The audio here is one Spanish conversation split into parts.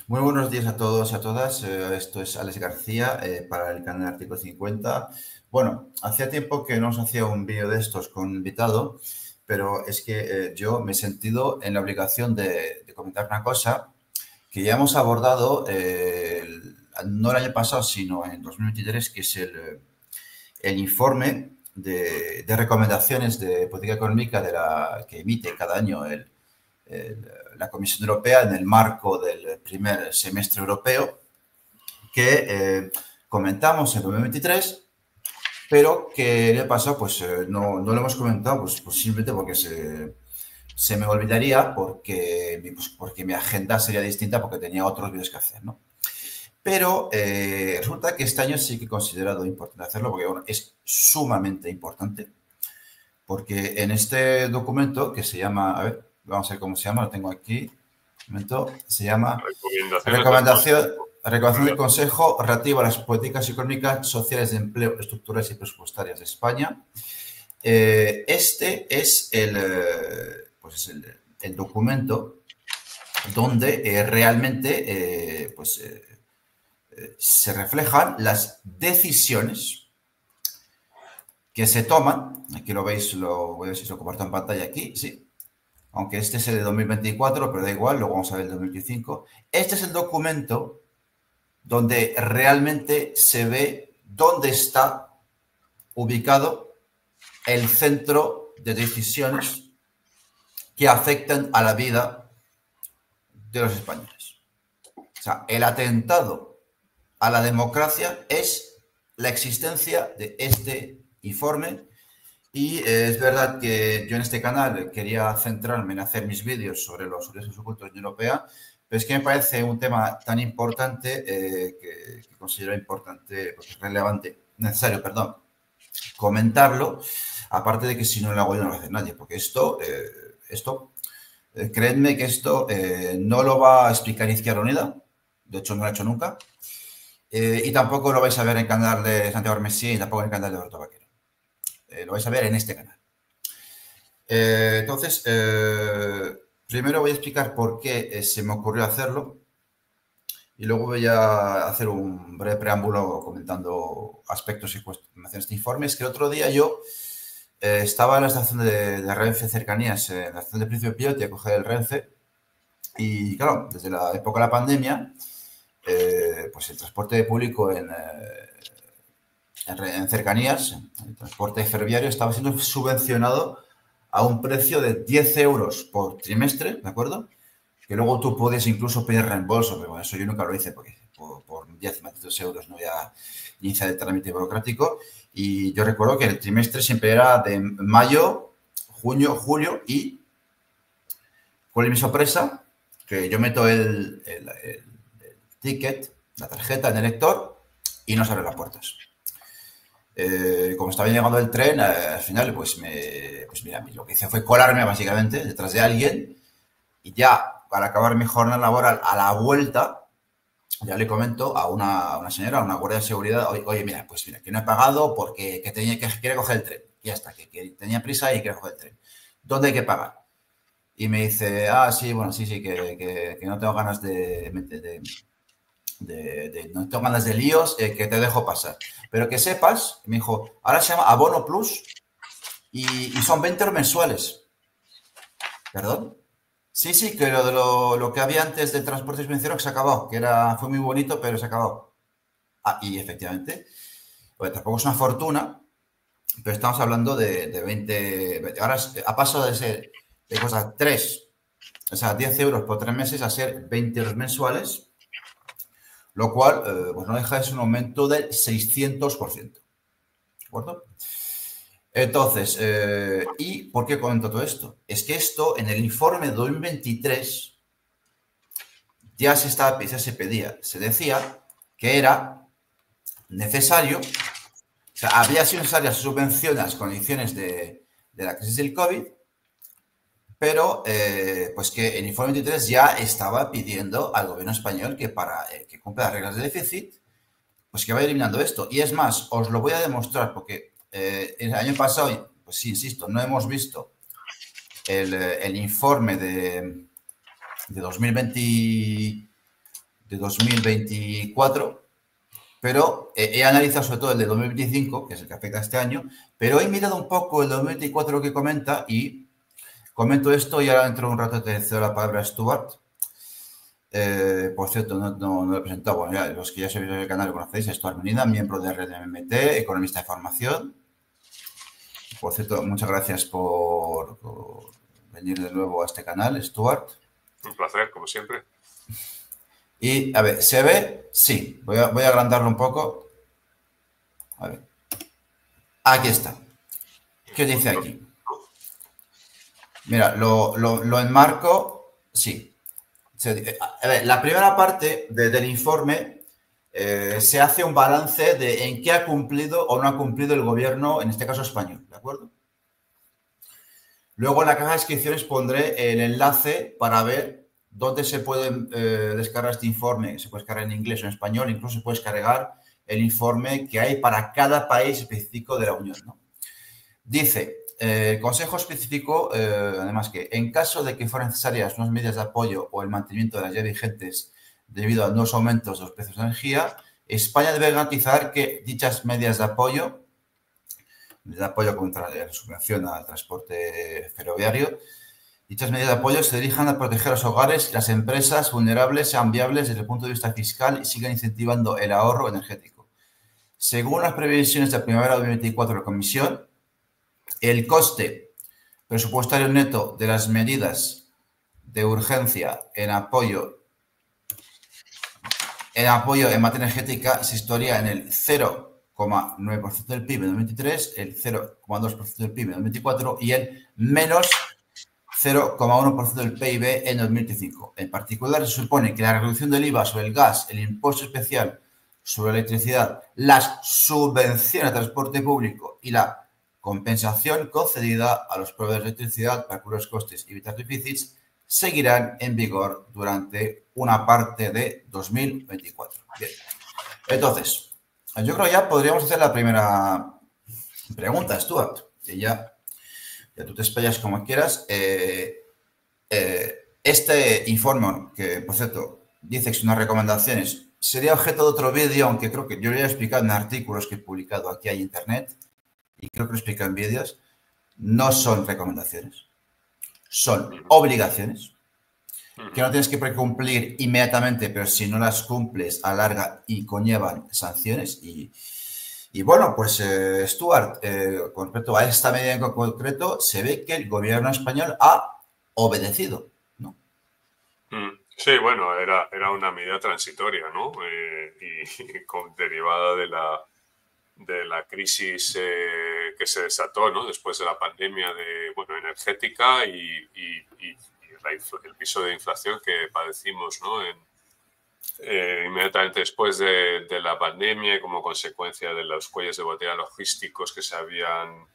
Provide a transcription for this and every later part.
Muy buenos días a todos y a todas. Esto es Alex García para el canal Artículo 50. Bueno, hacía tiempo que no os hacía un vídeo de estos con invitado, pero es que yo me he sentido en la obligación de comentar una cosa que ya hemos abordado no el año pasado, sino en 2023, que es el informe de recomendaciones de política económica que emite cada año la Comisión Europea en el marco del primer semestre europeo, que comentamos en 2023, pero que el año pasado pues, no lo hemos comentado pues simplemente porque se me olvidaría, porque mi agenda sería distinta, porque tenía otros vídeos que hacer, ¿no? Pero resulta que este año sí que he considerado importante hacerlo, porque bueno, es sumamente importante, porque en este documento que se llama, a ver, vamos a ver cómo se llama, lo tengo aquí, un momento, se llama Recomendación del Consejo relativa a las políticas económicas, sociales de empleo, estructurales y presupuestarias de España. Este es el documento donde realmente se reflejan las decisiones que se toman. Aquí lo veis, voy a ver si lo comparto en pantalla aquí, sí. Aunque este es el de 2024, pero da igual, luego vamos a ver el 2025. Este es el documento donde realmente se ve dónde está ubicado el centro de decisiones que afectan a la vida de los españoles. O sea, el atentado a la democracia es la existencia de este informe. Y es verdad que yo en este canal quería centrarme en hacer mis vídeos sobre los riesgos ocultos de la Unión Europea, pero es que me parece un tema tan importante que considero importante, pues, relevante, necesario, perdón, comentarlo, aparte de que si no lo hago yo no lo hace nadie, porque creedme que esto no lo va a explicar Izquierda Unida, de hecho no lo ha hecho nunca, y tampoco lo vais a ver en el canal de Santiago Armesí y tampoco en el canal de Roberto Vaquero. Lo vais a ver en este canal. Entonces, primero voy a explicar por qué se me ocurrió hacerlo y luego voy a hacer un breve preámbulo comentando aspectos y cuestiones de este informe. Es que el otro día yo estaba en la estación de Renfe Cercanías, en la estación de Príncipe Pío, te coger el Renfe y claro, desde la época de la pandemia, pues el transporte público en cercanías, el transporte ferroviario estaba siendo subvencionado a un precio de 10 euros por trimestre, ¿de acuerdo? Que luego tú puedes incluso pedir reembolso, pero bueno, eso yo nunca lo hice porque por 10 malditos euros no había inicio de trámite burocrático. Y yo recuerdo que el trimestre siempre era de mayo, junio, julio y con mi sorpresa, que yo meto el ticket, la tarjeta en el lector y no se abren las puertas. Como estaba llegando el tren, al final, pues mira, lo que hice fue colarme básicamente detrás de alguien y ya para acabar mi jornada laboral a la vuelta, ya le comento a una señora, a una guardia de seguridad, oye, mira, pues mira, que no he pagado porque quiere coger el tren. Y ya está, que tenía prisa y quiere coger el tren. ¿Dónde hay que pagar? Y me dice, sí, bueno, sí, que no tengo ganas no tengo ganas de líos, que te dejo pasar. Pero que sepas, me dijo, ahora se llama Abono Plus y son 20 euros mensuales. ¿Perdón? Sí, que lo que había antes del transporte subvencionado que se ha acabado, que fue muy bonito, pero se ha acabado. Y efectivamente, pues tampoco es una fortuna, pero estamos hablando de 20. Ahora ha pasado de ser de cosas 3, o sea, 10 euros por 3 meses a ser 20 euros mensuales, lo cual pues no deja de ser un aumento del 600%. ¿De acuerdo? Entonces, ¿y por qué comento todo esto? Es que esto en el informe de 2023 ya se pedía, se decía que era necesario, o sea, había sido necesaria subvención a las condiciones de la crisis del COVID, pero pues que el informe 23 ya estaba pidiendo al gobierno español que para que cumpla las reglas de déficit, pues que vaya eliminando esto. Y es más, os lo voy a demostrar porque el año pasado, pues sí, insisto, no hemos visto el informe de 2020, de 2024, pero he analizado sobre todo el de 2025, que es el que afecta a este año, pero he mirado un poco el 2024 que comenta y comento esto y ahora dentro de un rato te cedo la palabra a Stuart. Por cierto, no lo he presentado. Bueno, ya, los que ya seguís el canal lo conocéis, Stuart Menina, miembro de RDMT, economista de formación. Por cierto, muchas gracias por venir de nuevo a este canal, Stuart. Un placer, como siempre. Y, a ver, ¿se ve? Sí. Voy a agrandarlo un poco. A ver. Aquí está. ¿Qué dice aquí? Mira, lo enmarco. Sí. A ver, la primera parte del informe se hace un balance de en qué ha cumplido o no ha cumplido el gobierno, en este caso español, ¿de acuerdo? Luego en la caja de descripciones pondré el enlace para ver dónde se puede descargar este informe. Se puede descargar en inglés o en español, incluso se puede descargar el informe que hay para cada país específico de la Unión, ¿no? Dice, Consejo específico, además que en caso de que fueran necesarias unas medidas de apoyo o el mantenimiento de las ya vigentes debido a nuevos aumentos de los precios de energía, España debe garantizar que dichas medidas de apoyo contra la subvención al transporte ferroviario, dichas medidas de apoyo se dirijan a proteger a los hogares y las empresas vulnerables sean viables desde el punto de vista fiscal y sigan incentivando el ahorro energético. Según las previsiones de primavera de 2024 de la Comisión, el coste presupuestario neto de las medidas de urgencia en apoyo en materia energética se situaría en el 0,9% del PIB en 2023, el 0,2% del PIB en 2024 y el menos 0,1% del PIB en 2025. En particular, se supone que la reducción del IVA sobre el gas, el impuesto especial sobre la electricidad, las subvenciones de transporte público y la compensación concedida a los proveedores de electricidad para cubrir los costes y evitar déficits seguirán en vigor durante una parte de 2024. Bien. Entonces, yo creo que ya podríamos hacer la primera pregunta, Stuart. Y ya tú te explayas como quieras. Este informe, que por cierto dice que son unas recomendaciones, sería objeto de otro vídeo, aunque creo que yo lo he explicado en artículos que he publicado aquí en internet y creo que lo he explicado en vídeos. No son recomendaciones, son obligaciones que no tienes que cumplir inmediatamente, pero si no las cumples alarga y conllevan sanciones. Y bueno, pues Stuart, con respecto a esta medida en concreto, se ve que el gobierno español ha obedecido, ¿no? Sí, bueno, era una medida transitoria, ¿no? Derivada de la crisis que se desató, ¿no? Después de la pandemia energética y el piso de inflación que padecimos, ¿no? Inmediatamente después de la pandemia y como consecuencia de los cuellos de botella logísticos que se habían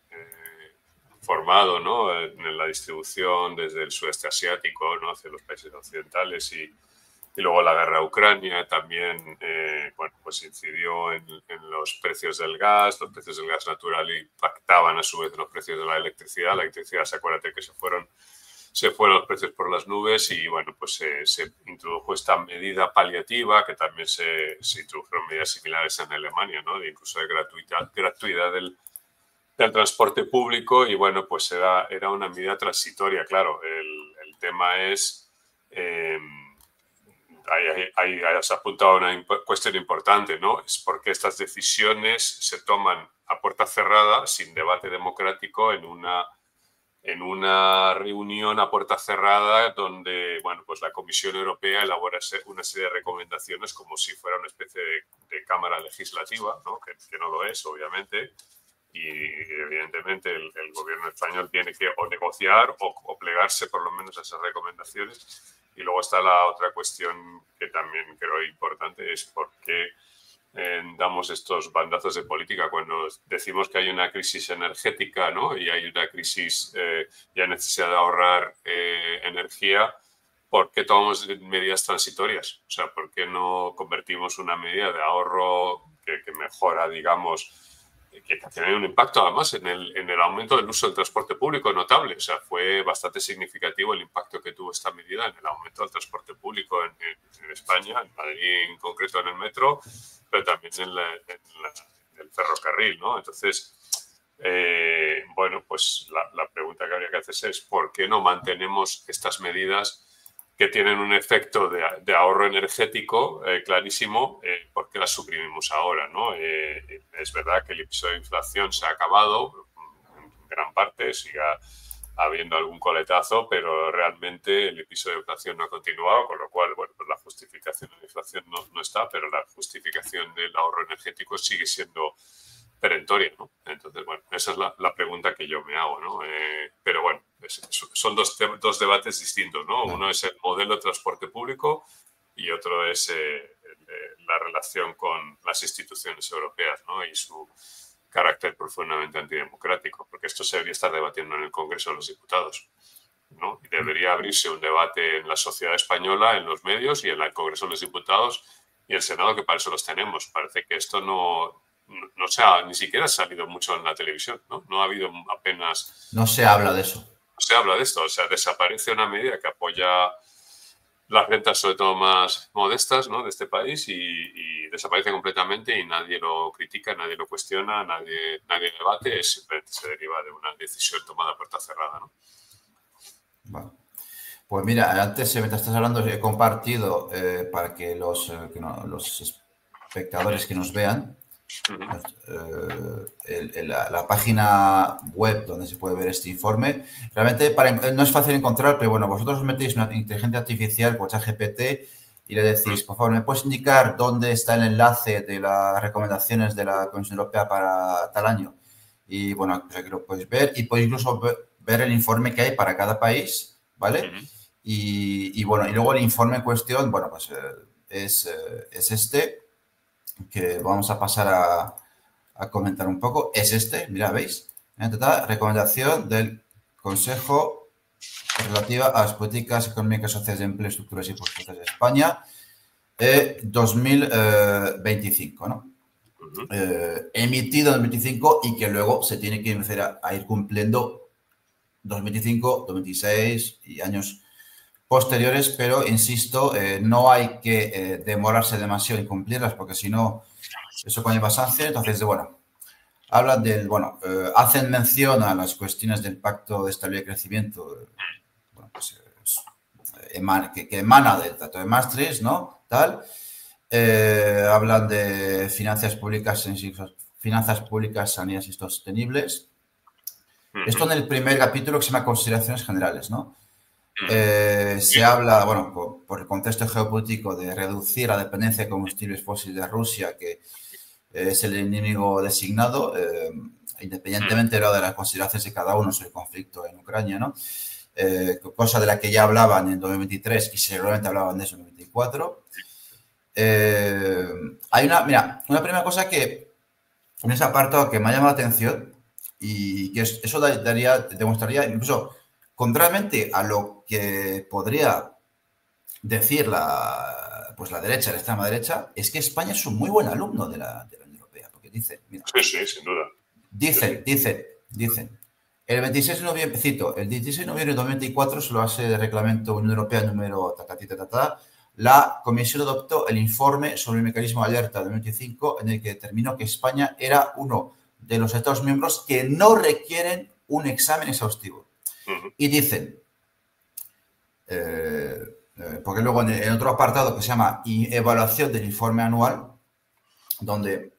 formado, ¿no? En la distribución desde el sudeste asiático, ¿no? Hacia los países occidentales y luego la guerra a Ucrania también pues incidió en los precios del gas. Los precios del gas natural impactaban a su vez los precios de la electricidad. La electricidad, acuérdate que se fueron los precios por las nubes y bueno, pues se introdujo esta medida paliativa, que también se introdujeron medidas similares en Alemania, ¿no? Incluso de gratuidad del transporte público y bueno, pues era una medida transitoria, claro. El tema es, has apuntado a una cuestión importante, ¿no? Es porque estas decisiones se toman a puerta cerrada, sin debate democrático, en una reunión a puerta cerrada donde, bueno, pues la Comisión Europea elabora una serie de recomendaciones como si fuera una especie de cámara legislativa, ¿no? Que no lo es, obviamente. Y evidentemente el gobierno español tiene que o negociar o plegarse por lo menos a esas recomendaciones. Y luego está la otra cuestión que también creo importante, es por qué damos estos bandazos de política cuando decimos que hay una crisis energética, ¿no? Y hay una crisis y hay necesidad de ahorrar energía. ¿Por qué tomamos medidas transitorias? O sea, ¿por qué no convertimos una medida de ahorro que mejora, digamos, que tiene un impacto además en el aumento del uso del transporte público notable? O sea, fue bastante significativo el impacto que tuvo esta medida en el aumento del transporte público en España. España, en Madrid en concreto en el metro, pero también en el ferrocarril, ¿no? Entonces, bueno, pues la pregunta que habría que hacerse es ¿por qué no mantenemos estas medidas que tienen un efecto de ahorro energético clarísimo? ¿Por qué las suprimimos ahora, ¿no? Es verdad que el episodio de inflación se ha acabado, en gran parte, siga habiendo algún coletazo, pero realmente el episodio de inflación no ha continuado, con lo cual, bueno, pues la justificación de la inflación no está, pero la justificación del ahorro energético sigue siendo perentoria, ¿no? Entonces, bueno, esa es la pregunta que yo me hago, ¿no? Pero bueno, son dos debates distintos, ¿no? Uno es el modelo de transporte público y otro es la relación con las instituciones europeas, ¿no? Y su carácter profundamente antidemocrático, porque esto se debería estar debatiendo en el Congreso de los Diputados, ¿no? Y debería abrirse un debate en la sociedad española, en los medios y en el Congreso de los Diputados y el Senado, que para eso los tenemos. Parece que esto ni siquiera ha salido mucho en la televisión, ¿no? No ha habido apenas... No se habla de eso. No se habla de esto, o sea, desaparece una medida que apoya las rentas sobre todo más modestas, ¿no?, de este país y desaparece completamente y nadie lo critica, nadie lo cuestiona, nadie debate, simplemente se deriva de una decisión tomada a puerta cerrada, ¿no? Bueno. Pues mira, antes mientras estás hablando he compartido para que los espectadores que nos vean la página web donde se puede ver este informe. Realmente no es fácil encontrar, pero bueno, vosotros os metéis una inteligencia artificial con ChatGPT y le decís, por favor, ¿me puedes indicar dónde está el enlace de las recomendaciones de la Comisión Europea para tal año? Y bueno, pues aquí lo podéis ver y podéis incluso ver el informe que hay para cada país, ¿vale? Y bueno, y luego el informe en cuestión, bueno, pues es este, que vamos a pasar a comentar un poco. Es este, mira, ¿veis? Recomendación del Consejo relativa a las políticas económicas, sociales de empleo, estructuras y propuestas de España 2025, ¿no? Emitido en 2025 y que luego se tiene que empezar a ir cumpliendo 2025, 2026 y años posteriores, pero insisto, no hay que demorarse demasiado en cumplirlas porque si no, eso conlleva sanción. Entonces, bueno, hablan del, bueno, hacen mención a las cuestiones del Pacto de Estabilidad y Crecimiento, bueno, pues, que emana del Tratado de Maastricht, ¿no? Tal. Hablan de finanzas públicas saneadas y sostenibles. Esto en el primer capítulo que se llama Consideraciones Generales, ¿no? Se habla, bueno, por el contexto geopolítico, de reducir la dependencia de combustibles fósiles de Rusia, que es el enemigo designado, independientemente de las consideraciones de cada uno sobre el conflicto en Ucrania, ¿no? Cosa de la que ya hablaban en 2023 y seguramente hablaban de eso en 2024. Hay una primera cosa que en ese apartado que me ha llamado la atención y que eso demostraría incluso contrariamente a lo que podría decir la derecha, la extrema derecha, es que España es un muy buen alumno de la Unión Europea, porque dice, mira, sí, sin duda. Dicen, el 26 de noviembre, cito, el 16 de noviembre de 2024, sobre la base del reglamento Unión Europea número la Comisión adoptó el informe sobre el mecanismo de alerta de 2025, en el que determinó que España era uno de los Estados miembros que no requieren un examen exhaustivo. Y dicen, porque luego en otro apartado que se llama evaluación del informe anual, donde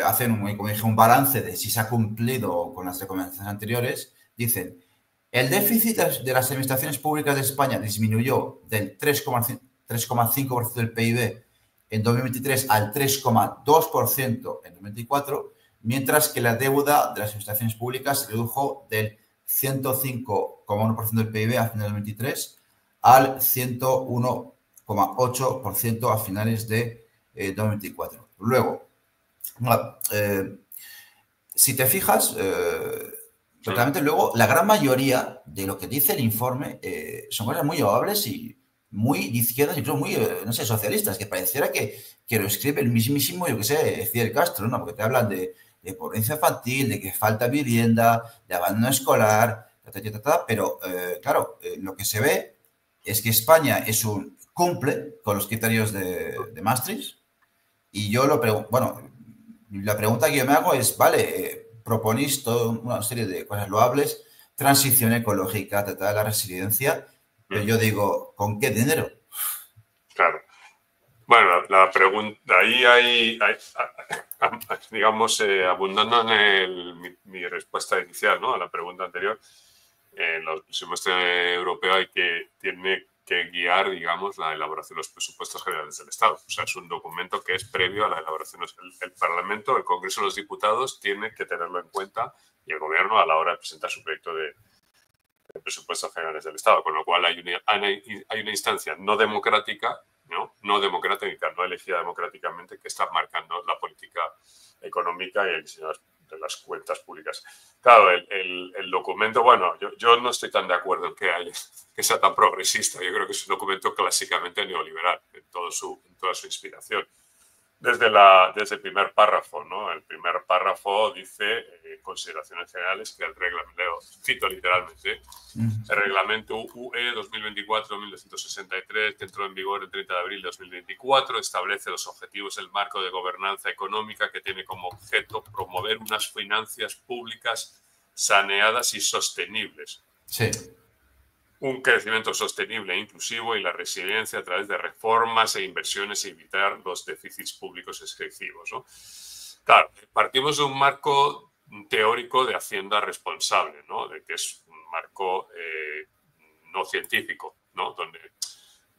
hacen, como dije, un balance de si se ha cumplido con las recomendaciones anteriores, dicen, el déficit de las administraciones públicas de España disminuyó del 3,5% del PIB en 2023 al 3,2% en 2024, mientras que la deuda de las administraciones públicas se redujo del 105,1% del PIB a finales de 2023 al 101,8% a finales de 2024. Luego, si te fijas, realmente luego la gran mayoría de lo que dice el informe son cosas muy loables y muy de izquierdas, incluso muy, no sé, socialistas, que pareciera que lo escribe el mismísimo, yo qué sé, Fidel Castro, ¿no? Porque te hablan de pobreza infantil, de que falta vivienda, de abandono escolar, pero claro, lo que se ve es que España es un cumple con los criterios de Maastricht. Y yo la pregunta que yo me hago es, vale, proponís toda una serie de cosas loables, transición ecológica, tratar la resiliencia, pero yo digo, ¿con qué dinero? Claro. Bueno, la pregunta, ahí hay digamos, abundando en mi respuesta inicial, ¿no? A la pregunta anterior, el semestre europeo tiene que guiar, digamos, la elaboración de los presupuestos generales del Estado. O sea, es un documento que es previo a la elaboración. El Parlamento, el Congreso de los Diputados, tiene que tenerlo en cuenta, y el Gobierno a la hora de presentar su proyecto de presupuestos generales del Estado, con lo cual hay una instancia no democrática, no democrática, no elegida democráticamente, que está marcando la política económica y el diseño de las cuentas públicas. Claro, el documento, bueno, yo no estoy tan de acuerdo en que sea tan progresista. Yo creo que es un documento clásicamente neoliberal en toda su inspiración. Desde el primer párrafo, ¿no? El primer párrafo dice consideraciones generales que el reglamento, cito literalmente, el reglamento UE 2024-1963, que entró en vigor el 30 de abril de 2024, establece los objetivos del marco de gobernanza económica que tiene como objeto promover unas finanzas públicas saneadas y sostenibles. Sí. Un crecimiento sostenible e inclusivo y la resiliencia a través de reformas e inversiones y evitar los déficits públicos excesivos, ¿no? Claro, partimos de un marco teórico de hacienda responsable, ¿no? De que es un marco no científico, ¿no? Donde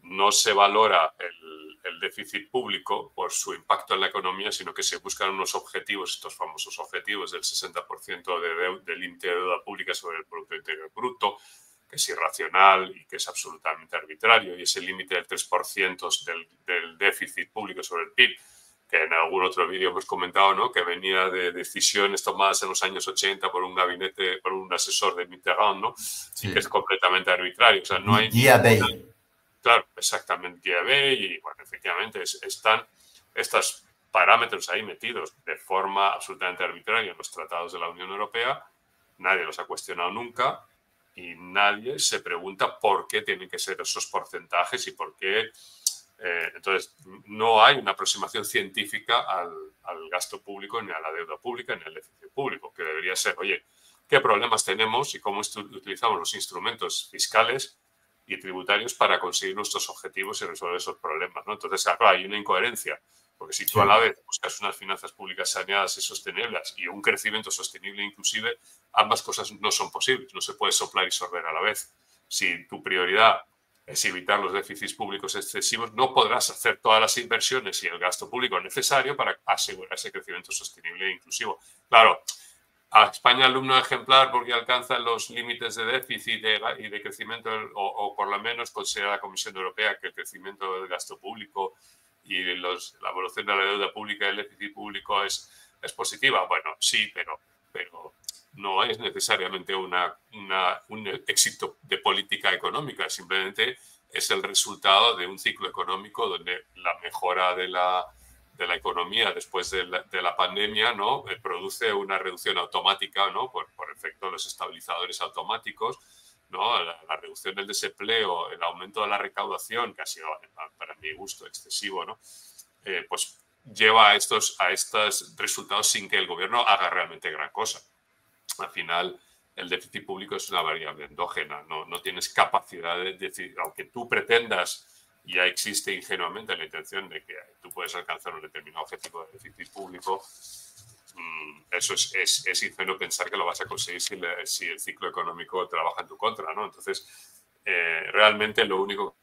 no se valora el déficit público por su impacto en la economía, sino que se buscan unos objetivos, estos famosos objetivos del 60% del límite de deuda pública sobre el Producto Interior Bruto, que es irracional y que es absolutamente arbitrario, y ese límite del 3% del déficit público sobre el PIB, que en algún otro vídeo hemos comentado, ¿no? Que venía de decisiones tomadas en los años 80 por un gabinete, por un asesor de Mitterrand, ¿no? Sí. Y que es completamente arbitrario. O sea, no hay Guía B. Claro, exactamente, Guía B, y bueno, efectivamente están estos parámetros ahí metidos de forma absolutamente arbitraria en los tratados de la Unión Europea. Nadie los ha cuestionado nunca. Y nadie se pregunta por qué tienen que ser esos porcentajes y por qué. Entonces, no hay una aproximación científica al gasto público, ni a la deuda pública, ni al déficit público, que debería ser, oye, ¿qué problemas tenemos y cómo utilizamos los instrumentos fiscales y tributarios para conseguir nuestros objetivos y resolver esos problemas, ¿no? Entonces, claro, hay una incoherencia. Porque si tú a la vez buscas unas finanzas públicas saneadas y sostenibles y un crecimiento sostenible e inclusive, ambas cosas no son posibles. No se puede soplar y sorber a la vez. Si tu prioridad es evitar los déficits públicos excesivos, no podrás hacer todas las inversiones y el gasto público necesario para asegurar ese crecimiento sostenible e inclusivo. Claro, a España alumno ejemplar porque alcanza los límites de déficit y de crecimiento, o por lo menos considera la Comisión Europea que el crecimiento del gasto público y la evolución de la deuda pública y el déficit público es positiva. Bueno, sí, pero no es necesariamente un éxito de política económica, simplemente es el resultado de un ciclo económico donde la mejora de la economía después de la pandemia, ¿no? Produce una reducción automática, ¿no? por efecto de los estabilizadores automáticos, ¿no? La reducción del desempleo, el aumento de la recaudación, que ha sido, para mi gusto, excesivo, ¿no? Pues lleva a estos resultados sin que el gobierno haga realmente gran cosa. Al final, el déficit público es una variable endógena, no tienes capacidad de decir, aunque tú pretendas, ya existe ingenuamente la intención de que tú puedes alcanzar un determinado objetivo de déficit público. Eso es ingenuo pensar que lo vas a conseguir si el ciclo económico trabaja en tu contra, ¿no? Entonces, realmente lo único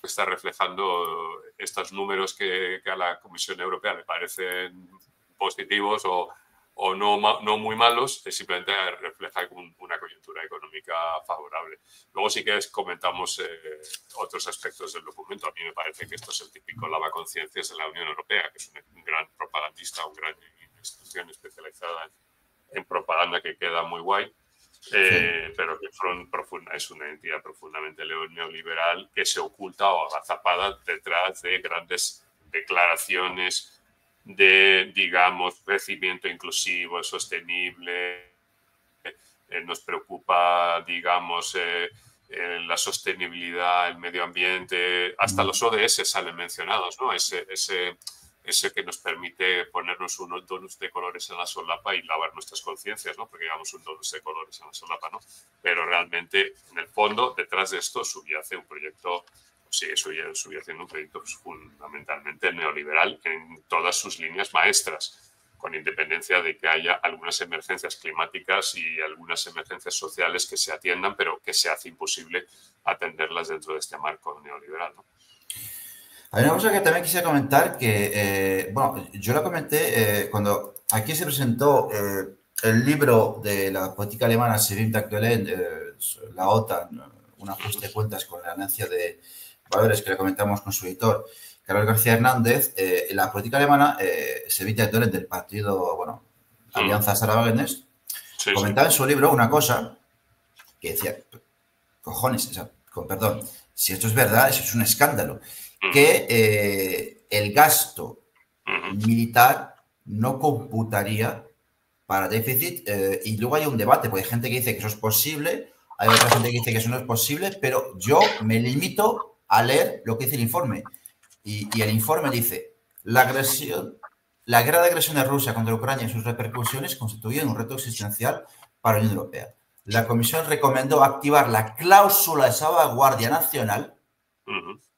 que está reflejando estos números que a la Comisión Europea le parecen positivos o no muy malos, simplemente refleja una coyuntura económica favorable. Luego sí que comentamos otros aspectos del documento. A mí me parece que esto es el típico lavaconciencias de la Unión Europea, que es un gran propagandista, una gran institución especializada en propaganda que queda muy guay, pero que es una entidad profundamente neoliberal que se oculta o agazapada detrás de grandes declaraciones de, digamos, crecimiento inclusivo, sostenible. Nos preocupa, digamos, la sostenibilidad, el medio ambiente, hasta los ODS salen mencionados, ¿no? Ese que nos permite ponernos unos donuts de colores en la solapa y lavar nuestras conciencias, ¿no? Porque llevamos un donuts de colores en la solapa, ¿no? Pero realmente, en el fondo, detrás de esto subyace un proyecto, sigue subyaciendo un proyecto pues, fundamentalmente neoliberal en todas sus líneas maestras, con independencia de que haya algunas emergencias climáticas y algunas emergencias sociales que se atiendan, pero que se hace imposible atenderlas dentro de este marco neoliberal, ¿no? Hay una cosa que también quisiera comentar que, bueno, yo la comenté cuando aquí se presentó el libro de la política alemana, Sieben Aktuellen, la OTAN, un ajuste de cuentas con la ganancia de valores que le comentamos con su editor, Carlos García Hernández. La política alemana, Sieben Aktuellen del partido, bueno, Alianza Sarah-Wagener, comentaba en su libro una cosa que decía, cojones, o sea, con perdón, si esto es verdad, eso es un escándalo. Que el gasto militar no computaría para déficit y luego hay un debate, porque hay gente que dice que eso es posible, hay otra gente que dice que eso no es posible, pero yo me limito a leer lo que dice el informe y el informe dice la guerra de agresión de Rusia contra Ucrania y sus repercusiones constituyen un reto existencial para la Unión Europea. La Comisión recomendó activar la cláusula de salvaguardia nacional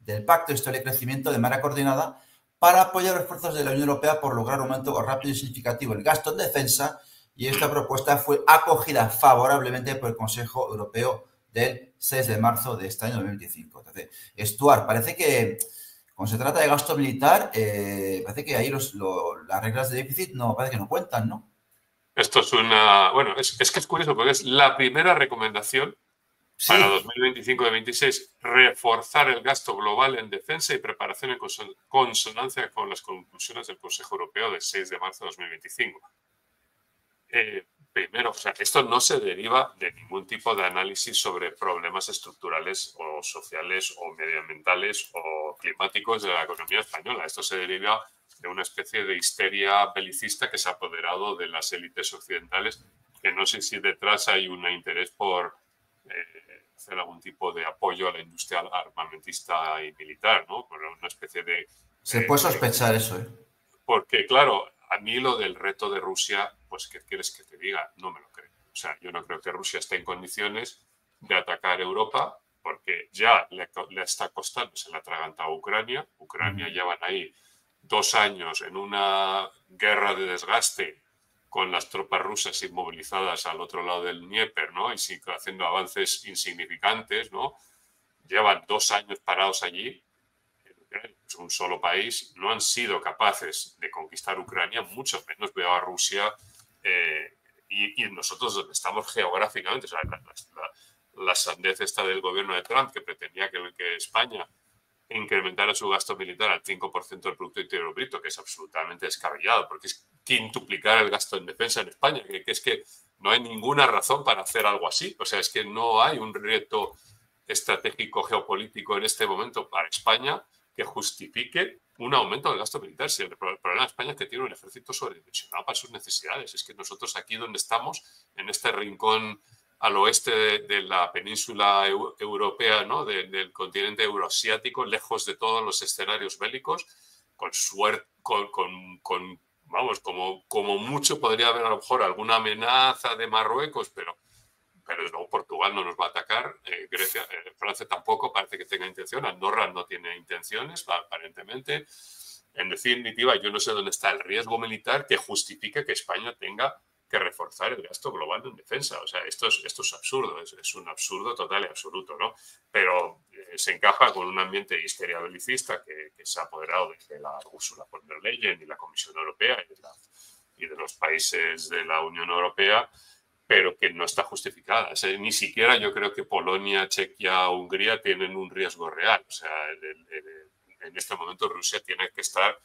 del Pacto de Estabilidad y Crecimiento de manera coordinada para apoyar los esfuerzos de la Unión Europea por lograr un aumento rápido y significativo del gasto en defensa, y esta propuesta fue acogida favorablemente por el Consejo Europeo del 6 de marzo de este año 2025. Entonces, Stuart, parece que cuando se trata de gasto militar, parece que ahí las reglas de déficit no, parece que no cuentan, ¿no? Esto es una... Bueno, es que es curioso porque es la primera recomendación para 2025 y 2026, reforzar el gasto global en defensa y preparación en consonancia con las conclusiones del Consejo Europeo del 6 de marzo de 2025. Primero, o sea, esto no se deriva de ningún tipo de análisis sobre problemas estructurales o sociales o medioambientales o climáticos de la economía española. Esto se deriva de una especie de histeria belicista que se ha apoderado de las élites occidentales, que no sé si detrás hay un interés por hacer algún tipo de apoyo a la industria armamentista y militar, ¿no? Por una especie de... Se puede sospechar eso, ¿eh? Porque, claro, a mí lo del reto de Rusia, pues, ¿qué quieres que te diga? No me lo creo. O sea, yo no creo que Rusia esté en condiciones de atacar Europa, porque ya le está costando, se le ha atragantado a Ucrania. Ucrania llevan ahí 2 años en una guerra de desgaste con las tropas rusas inmovilizadas al otro lado del Dnieper, ¿no? Y sigue haciendo avances insignificantes, ¿no? Llevan 2 años parados allí. Es un solo país, no han sido capaces de conquistar Ucrania, mucho menos veo a Rusia y nosotros donde estamos geográficamente, o sea, la sandez esta del gobierno de Trump que pretendía que España incrementara su gasto militar al 5% del Producto Interior Bruto, que es absolutamente descabellado, porque es quintuplicar el gasto en defensa en España, que es que no hay ninguna razón para hacer algo así, o sea, es que no hay un reto estratégico geopolítico en este momento para España que justifique un aumento del gasto militar. Si el problema de España es que tiene un ejército sobredimensionado para sus necesidades. Es que nosotros aquí donde estamos, en este rincón al oeste de la península europea, ¿no? Del continente euroasiático, lejos de todos los escenarios bélicos, con suerte, vamos, como mucho podría haber a lo mejor alguna amenaza de Marruecos, pero luego Portugal no nos va a atacar, Grecia, Francia tampoco parece que tenga intención, Andorra no tiene intenciones, aparentemente. En definitiva, yo no sé dónde está el riesgo militar que justifique que España tenga que reforzar el gasto global en defensa. O sea, esto es absurdo, es un absurdo total y absoluto, ¿no? Pero se encaja con un ambiente de histeria belicista que se ha apoderado de la Ursula von der Leyen y la Comisión Europea y de los países de la Unión Europea, pero que no está justificada. O sea, ni siquiera yo creo que Polonia, Chequia o Hungría tienen un riesgo real. O sea, en este momento Rusia tiene que estar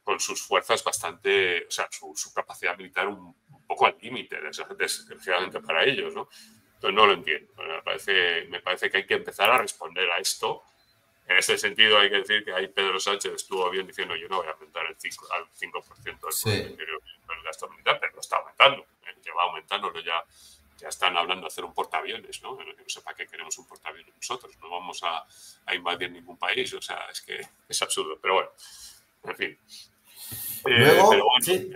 con sus fuerzas bastante, o sea, su capacidad militar un poco al límite, desgraciadamente para ellos, ¿no? Entonces no lo entiendo. Me parece que hay que empezar a responder a esto. En ese sentido hay que decir que ahí Pedro Sánchez estuvo bien diciendo yo no voy a aumentar al 5% del gasto militar, pero lo está aumentando. Lleva aumentándolo ya ya están hablando de hacer un portaaviones, ¿no? No sé para qué queremos un portaaviones nosotros, no vamos a invadir ningún país, o sea, es que es absurdo, pero bueno, en fin. Pero Luego, bueno, sí,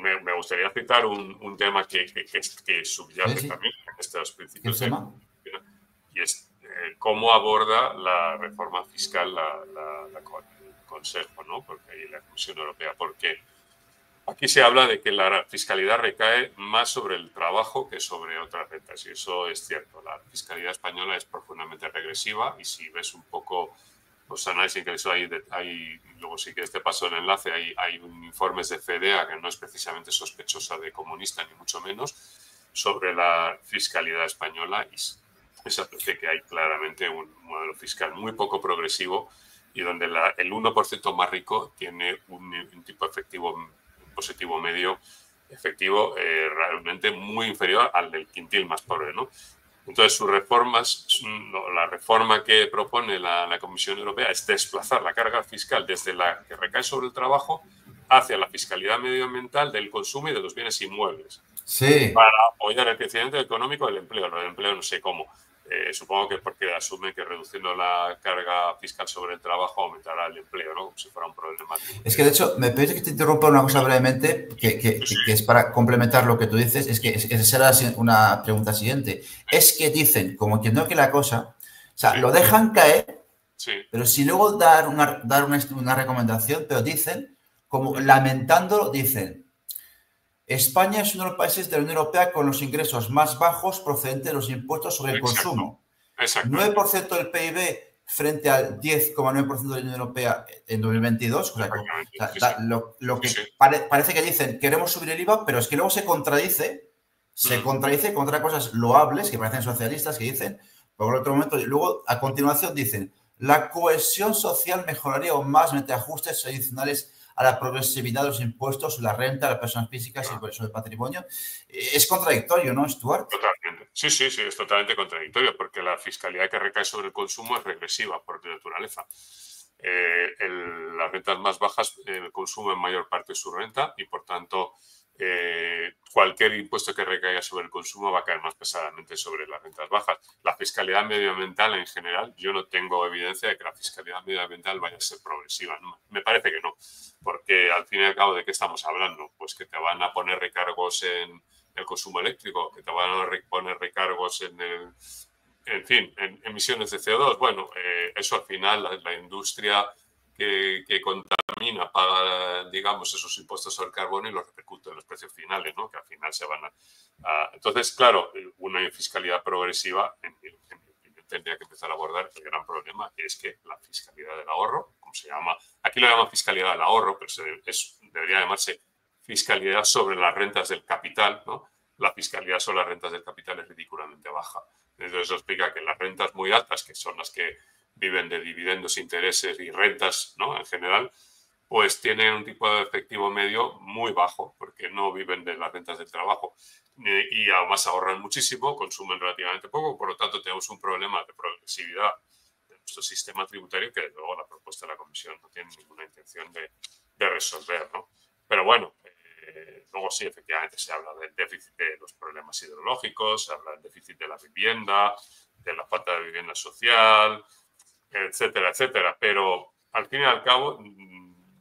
me gustaría citar un tema que sí, subyace sí. también en estos ¿Qué principios de tema? y es cómo aborda la reforma fiscal el Consejo, ¿no? Porque ahí la Comisión Europea, porque aquí se habla de que la fiscalidad recae más sobre el trabajo que sobre otras rentas, y eso es cierto. La fiscalidad española es profundamente regresiva y si ves un poco los análisis que hay luego sí que te paso el enlace, hay un informes de FEDEA que no es precisamente sospechosa de comunista ni mucho menos, sobre la fiscalidad española y se aprecia que hay claramente un modelo fiscal muy poco progresivo y donde el 1% más rico tiene un tipo efectivo positivo medio efectivo realmente muy inferior al del quintil más pobre, ¿no? Entonces, sus reformas, la reforma que propone la Comisión Europea es desplazar la carga fiscal desde la que recae sobre el trabajo hacia la fiscalidad medioambiental del consumo y de los bienes inmuebles Sí. para apoyar el crecimiento económico del empleo. Lo del empleo no sé cómo. Supongo que porque asume que reduciendo la carga fiscal sobre el trabajo aumentará el empleo, ¿no? Como si fuera un problema Es que, de tributario. hecho, me parece que te interrumpa una cosa brevemente, Sí, sí, que es para complementar lo que tú dices. Es que esa será una pregunta siguiente. Es que dicen, como que no que la cosa, o sea, sí, lo dejan caer, sí. pero si luego dar una recomendación, pero dicen, como lamentándolo, dicen, España es uno de los países de la Unión Europea con los ingresos más bajos procedentes de los impuestos sobre el Exacto, consumo. exactamente. 9% del PIB frente al 10,9% de la Unión Europea en 2022. O Exactamente. sea, Sí, sí. lo Sí, sí. que parece que dicen, queremos subir el IVA, pero es que luego se contradice con otras cosas loables que parecen socialistas que dicen, por otro momento, y luego a continuación dicen, la cohesión social mejoraría aún más mediante ajustes adicionales a la progresividad de los impuestos, la renta de las personas físicas y Claro. por eso el patrimonio. Es contradictorio, ¿no, Stuart? Totalmente. Sí, sí, sí, es totalmente contradictorio porque la fiscalidad que recae sobre el consumo es regresiva por naturaleza. Las rentas más bajas consumen mayor parte de su renta y, por tanto, cualquier impuesto que recaiga sobre el consumo va a caer más pesadamente sobre las rentas bajas. La fiscalidad medioambiental en general, yo no tengo evidencia de que la fiscalidad medioambiental vaya a ser progresiva. ¿No? Me parece que no, porque al fin y al cabo, ¿de qué estamos hablando? Pues que te van a poner recargos en el consumo eléctrico, que te van a poner recargos en fin, en emisiones de CO2. Bueno, eso al final la industria que contamina paga, digamos, esos impuestos sobre el carbono y los repercute en los precios finales, ¿no? Que al final se van Entonces, claro, una fiscalidad progresiva, en mi opinión, tendría que empezar a abordar el gran problema, que es que la fiscalidad del ahorro, como se llama, aquí lo llaman fiscalidad del ahorro, pero debería llamarse fiscalidad sobre las rentas del capital, ¿no? La fiscalidad sobre las rentas del capital es ridículamente baja. Entonces eso explica que las rentas muy altas, que son las que viven de dividendos, intereses y rentas, ¿no? En general, pues tienen un tipo de efectivo medio muy bajo, porque no viven de las rentas del trabajo. Y además ahorran muchísimo, consumen relativamente poco, por lo tanto tenemos un problema de progresividad de nuestro sistema tributario que luego la propuesta de la Comisión no tiene ninguna intención de resolver, ¿no? Pero bueno, luego sí, efectivamente se habla del déficit de los problemas hidrológicos, se habla del déficit de la vivienda, de la falta de vivienda social, etcétera, etcétera. Pero al fin y al cabo,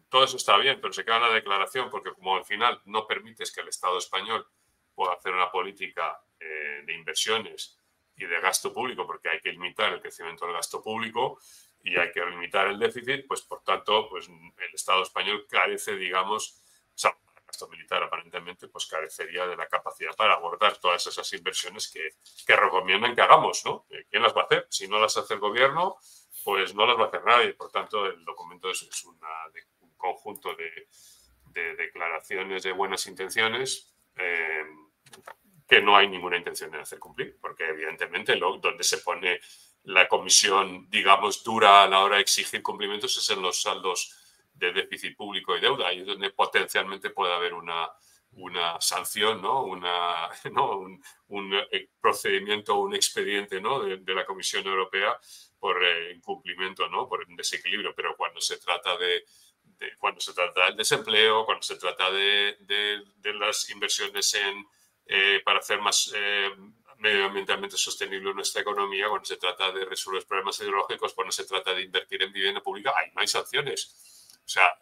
todo eso está bien, pero se queda en la declaración porque como al final no permites que el Estado español pueda hacer una política de inversiones y de gasto público, porque hay que limitar el crecimiento del gasto público y hay que limitar el déficit, pues por tanto, pues el Estado español carece, digamos, o sea, el gasto militar aparentemente, pues carecería de la capacidad para abordar todas esas inversiones que recomiendan que hagamos, ¿no? ¿Quién las va a hacer? Si no las hace el gobierno, pues no las va a hacer nadie. Por tanto, el documento es un conjunto de declaraciones de buenas intenciones que no hay ninguna intención de hacer cumplir, porque evidentemente donde se pone la comisión, digamos, dura a la hora de exigir cumplimientos es en los saldos de déficit público y deuda, y es donde potencialmente puede haber una sanción, ¿no? Un procedimiento, un expediente, ¿no? de la Comisión Europea por incumplimiento, ¿no? Por un desequilibrio, pero cuando se trata cuando se trata del desempleo, cuando se trata de las inversiones para hacer más medioambientalmente sostenible nuestra economía, cuando se trata de resolver problemas ideológicos, cuando se trata de invertir en vivienda pública, ahí no hay sanciones. O sea,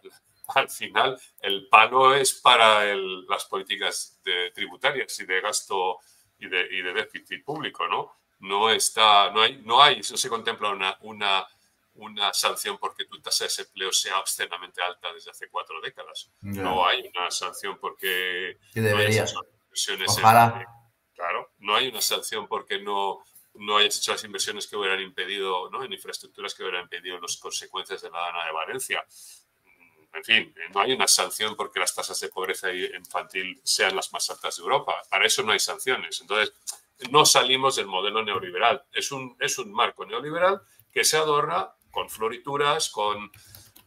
al final el palo es para las políticas tributarias y de gasto y de déficit público, ¿no? No se contempla una sanción porque tu tasa de desempleo sea obscenamente alta desde hace 4 décadas. Ya. No hay una sanción porque Que debería. no hayas hecho inversiones Ojalá. claro, no hay una sanción porque no hayas hecho las inversiones que hubieran impedido, ¿no? En infraestructuras que hubieran impedido las consecuencias de la Dana de Valencia. En fin, no hay una sanción porque las tasas de pobreza infantil sean las más altas de Europa. Para eso no hay sanciones. Entonces, no salimos del modelo neoliberal. Es un marco neoliberal que se adorna con florituras, con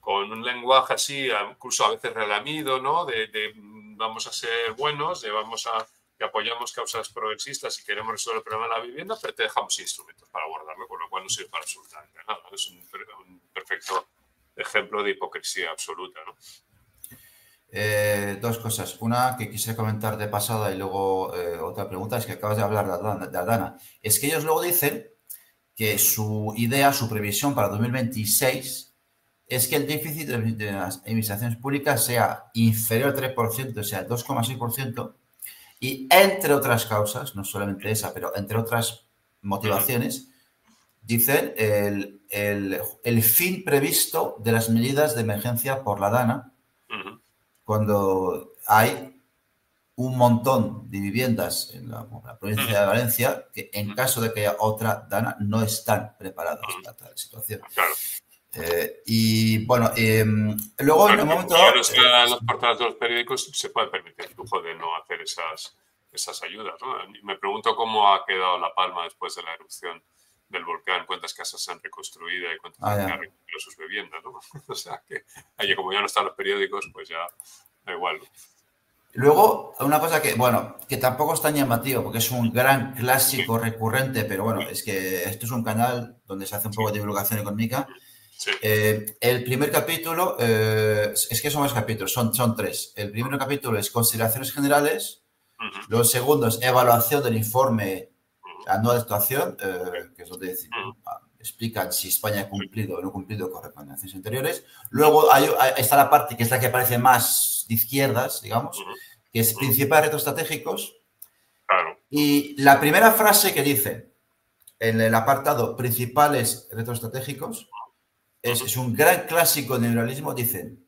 un lenguaje así, incluso a veces relamido, ¿no? De vamos a ser buenos, que apoyamos causas progresistas y queremos resolver el problema de la vivienda, pero te dejamos instrumentos para abordarlo, con lo cual no sirve para absolutamente nada. Es un perfecto ejemplo de hipocresía absoluta, ¿no? 2 cosas. Una que quise comentar de pasada y luego otra pregunta es que acabas de hablar de Aldana. Es que ellos luego dicen que su idea, su previsión para 2026 es que el déficit de las administraciones públicas sea inferior al 3%, o sea, 2,6%, y entre otras causas, no solamente esa, pero entre otras motivaciones, dicen el fin previsto de las medidas de emergencia por la Dana, cuando hay un montón de viviendas en la provincia de Valencia que en caso de que haya otra Dana no están preparadas para tal situación. Claro. Y bueno, luego en el momento dado... En las portadas de los periódicos se puede permitir el lujo de no hacer esas ayudas, ¿no? Me pregunto cómo ha quedado La Palma después de la erupción del volcán, cuántas casas se han reconstruido y cuántas han reconstruido sus viviendas, ¿no? O sea, que como ya no están los periódicos, pues ya da igual, ¿no? Luego, una cosa que, bueno, que tampoco es tan llamativo, porque es un gran clásico recurrente, pero bueno, es que esto es un canal donde se hace un poco de divulgación económica. Sí. El primer capítulo, es que son más capítulos, son 3. El primer capítulo es consideraciones generales, luego el segundo es evaluación del informe anual de actuación, que es donde explican si España ha cumplido o no ha cumplido con recomendaciones anteriores. Luego está la parte que es la que parece más de izquierdas, digamos, que es principales retos estratégicos. Claro. Y la primera frase que dice en el apartado principales retos estratégicos es un gran clásico del neoliberalismo. Dicen,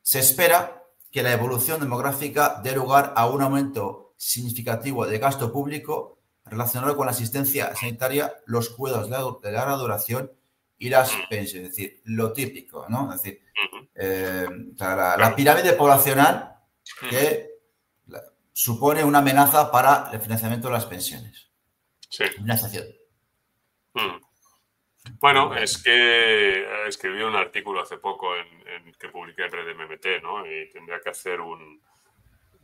se espera que la evolución demográfica dé lugar a un aumento significativo de gasto público relacionado con la asistencia sanitaria, los cuidados de larga duración y las pensiones. Es decir, lo típico, ¿no? Es decir, la pirámide poblacional que supone una amenaza para el financiamiento de las pensiones. Sí. Una estación. Bueno, es que escribí un artículo hace poco que publiqué en Red MMT, ¿no? Y tendría que hacer un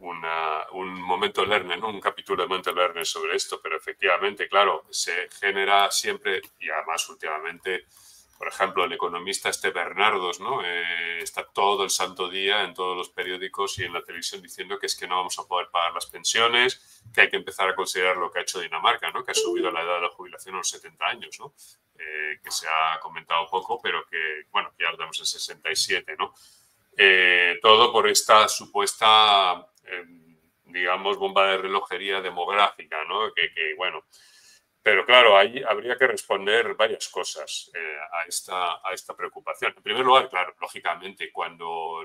momento learning, ¿no? Un capítulo de momento learning sobre esto, pero efectivamente, claro, se genera siempre, y además últimamente, por ejemplo, el economista Bernardos, ¿no? Está todo el santo día en todos los periódicos y en la televisión diciendo que es que no vamos a poder pagar las pensiones, que hay que empezar a considerar lo que ha hecho Dinamarca, ¿no? Que ha subido la edad de la jubilación a los 70 años, ¿no? Que se ha comentado poco, pero que, bueno, ya lo tenemos en 67, ¿no? Todo por esta supuesta, digamos, bomba de relojería demográfica, ¿no? Bueno, pero claro, ahí habría que responder varias cosas a esta preocupación. En primer lugar, claro, lógicamente, cuando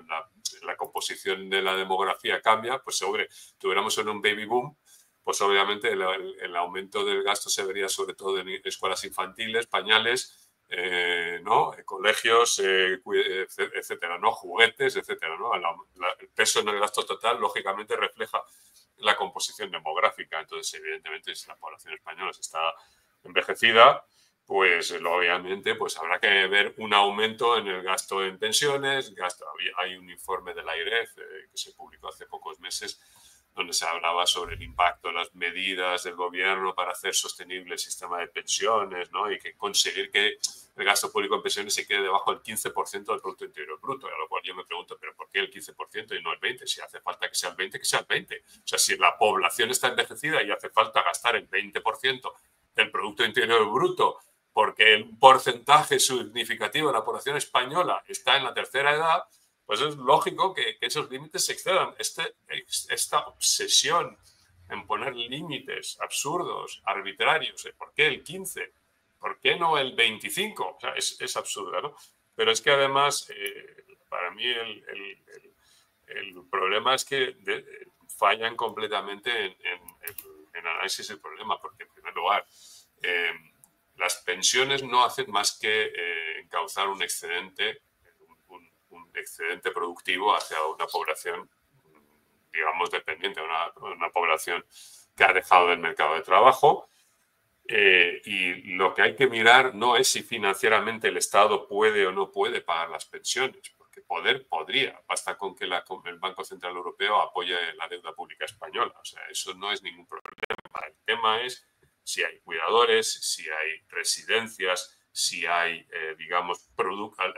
la composición de la demografía cambia, pues seguro tuviéramos un baby boom, pues obviamente el aumento del gasto se vería sobre todo en escuelas infantiles, pañales, ¿no? Colegios, etcétera, ¿no? Juguetes, etcétera, ¿no? El peso en el gasto total, lógicamente, refleja la composición demográfica. Entonces, evidentemente, si la población española está envejecida, pues obviamente pues habrá que ver un aumento en el gasto en pensiones. Hay un informe de la AIREF que se publicó hace pocos meses donde se hablaba sobre el impacto de las medidas del gobierno para hacer sostenible el sistema de pensiones, ¿no? Y que conseguir que el gasto público en pensiones se quede debajo del 15% del Producto Interior Bruto, a lo cual yo me pregunto, ¿pero por qué el 15% y no el 20%? Si hace falta que sea el 20%, que sea el 20%. O sea, si la población está envejecida y hace falta gastar el 20% del Producto Interior Bruto porque el porcentaje significativo de la población española está en la tercera edad, pues es lógico que esos límites se excedan. Esta obsesión en poner límites absurdos, arbitrarios, ¿por qué el 15%? ¿Por qué no el 25%? O sea, es absurda, ¿no? Pero es que además, para mí el problema es que fallan completamente en análisis del problema, porque en primer lugar, las pensiones no hacen más que encauzar un excedente productivo hacia una población, digamos, dependiente, una población que ha dejado del mercado de trabajo. Y lo que hay que mirar no es si financieramente el Estado puede o no puede pagar las pensiones, porque poder podría, basta con que el Banco Central Europeo apoye la deuda pública española. O sea, eso no es ningún problema. El tema es si hay cuidadores, si hay residencias, si hay, digamos,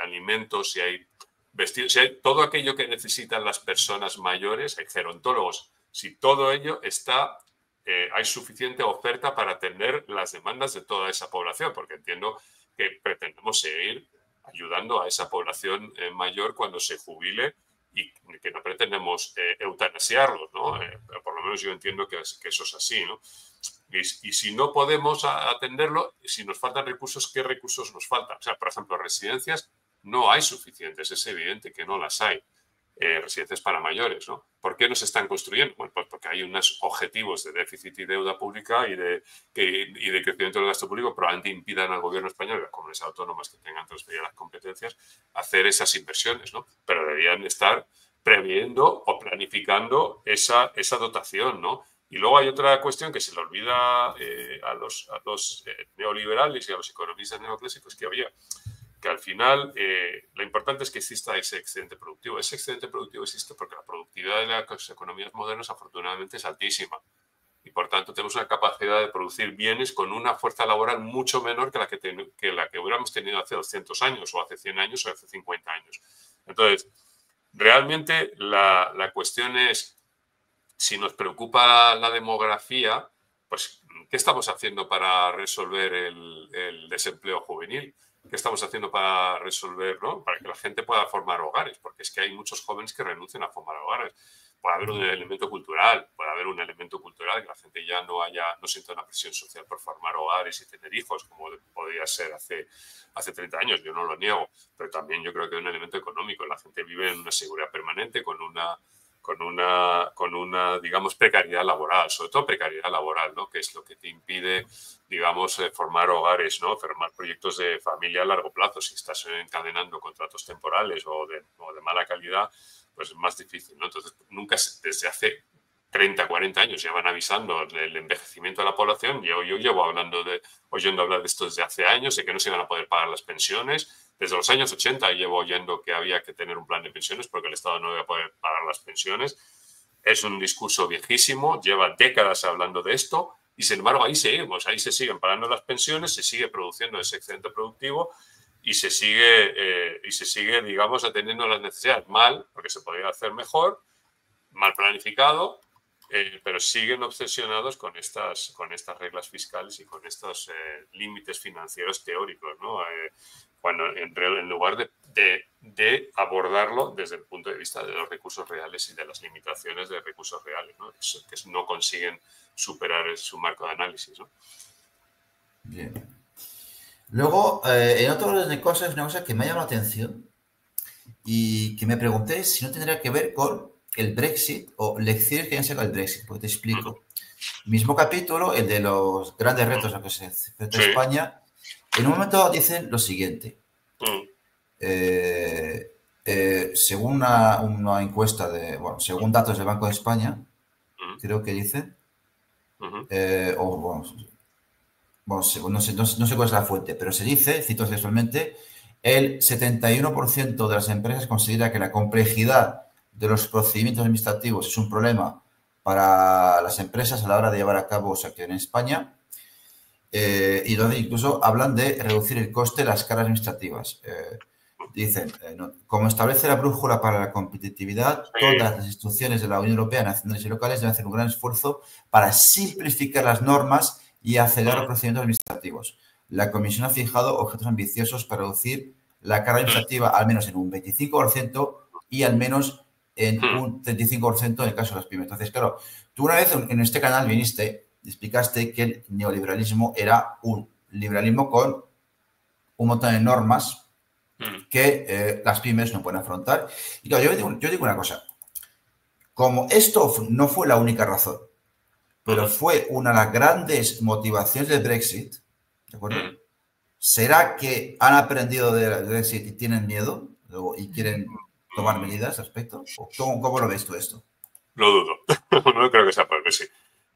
alimentos, si hay vestidos, si hay todo aquello que necesitan las personas mayores, hay gerontólogos, si todo ello está, hay suficiente oferta para atender las demandas de toda esa población, porque entiendo que pretendemos seguir ayudando a esa población mayor cuando se jubile y que no pretendemos eutanasiarlos, ¿no? Pero por lo menos yo entiendo que eso es así, ¿no? Y si no podemos atenderlo, si nos faltan recursos, ¿qué recursos nos faltan? O sea, por ejemplo, residencias no hay suficientes, es evidente que no las hay. Residencias para mayores, ¿no? ¿Por qué no se están construyendo? Bueno, pues porque hay unos objetivos de déficit y deuda pública y de crecimiento del gasto público probablemente impidan al gobierno español y a las comunidades autónomas que tengan transferidas las competencias hacer esas inversiones, ¿no? Pero deberían estar previendo o planificando esa dotación, ¿no? Y luego hay otra cuestión que se le olvida a los neoliberales y a los economistas neoclásicos, que al final lo importante es que exista ese excedente productivo. Ese excedente productivo existe porque la productividad de las economías modernas afortunadamente es altísima y por tanto tenemos una capacidad de producir bienes con una fuerza laboral mucho menor que la que hubiéramos tenido hace 200 años o hace 100 años o hace 50 años. Entonces, realmente la cuestión es, si nos preocupa la demografía, pues ¿qué estamos haciendo para resolver el desempleo juvenil? ¿Qué estamos haciendo para resolver, ¿no? Para que la gente pueda formar hogares? Porque es que hay muchos jóvenes que renuncian a formar hogares. Puede haber un elemento cultural, que la gente ya no sienta una presión social por formar hogares y tener hijos, como podría ser hace 30 años, yo no lo niego, pero también yo creo que hay un elemento económico. La gente vive en una seguridad permanente con una, digamos, precariedad laboral, sobre todo precariedad laboral, ¿no? Que es lo que te impide, digamos, formar hogares, ¿no? Formar proyectos de familia a largo plazo. Si estás encadenando contratos temporales o de mala calidad, pues es más difícil, ¿no? Entonces, nunca, desde hace 30, 40 años ya van avisando del envejecimiento de la población. Yo llevo oyendo hablar de esto desde hace años, de que no se iban a poder pagar las pensiones. Desde los años 80 llevo oyendo que había que tener un plan de pensiones porque el Estado no iba a poder pagar las pensiones. Es un discurso viejísimo, lleva décadas hablando de esto y, sin embargo, ahí seguimos, ahí se siguen pagando las pensiones, se sigue produciendo ese excedente productivo y se sigue, digamos, atendiendo las necesidades mal, porque se podría hacer mejor, mal planificado, pero siguen obsesionados con estas reglas fiscales y con estos límites financieros teóricos, ¿no? Cuando en lugar de abordarlo desde el punto de vista de los recursos reales y de las limitaciones de recursos reales, ¿no? Que no consiguen superar su marco de análisis, ¿no? Bien. Luego, en otro orden de cosas, una cosa que me ha llamado la atención y que me pregunté si no tendría que ver con el Brexit o lecciones que hayan sacado el Brexit, porque te explico. Mismo capítulo, el de los grandes retos a los que se enfrenta España. En un momento dicen lo siguiente. Según una encuesta según datos del Banco de España, creo que dicen, no sé cuál es la fuente, pero se dice, cito textualmente, el 71% de las empresas considera que la complejidad de los procedimientos administrativos es un problema para las empresas a la hora de llevar a cabo su acción en España, y donde incluso hablan de reducir el coste de las cargas administrativas. Dicen, como establece la brújula para la competitividad, todas las instituciones de la Unión Europea, nacionales y locales, deben hacer un gran esfuerzo para simplificar las normas y acelerar los procedimientos administrativos. La Comisión ha fijado objetivos ambiciosos para reducir la carga administrativa al menos en un 25% y al menos en un 35% en el caso de las pymes. Entonces, claro, tú una vez en este canal viniste y explicaste que el neoliberalismo era un liberalismo con un montón de normas que las pymes no pueden afrontar. Y claro, yo digo una cosa. Como esto no fue la única razón, pero fue una de las grandes motivaciones del Brexit, ¿de acuerdo? ¿Será que han aprendido del Brexit y tienen miedo y quieren tomar medidas al respecto? ¿Cómo lo ves tú esto? Lo dudo. No creo que sea por el Brexit.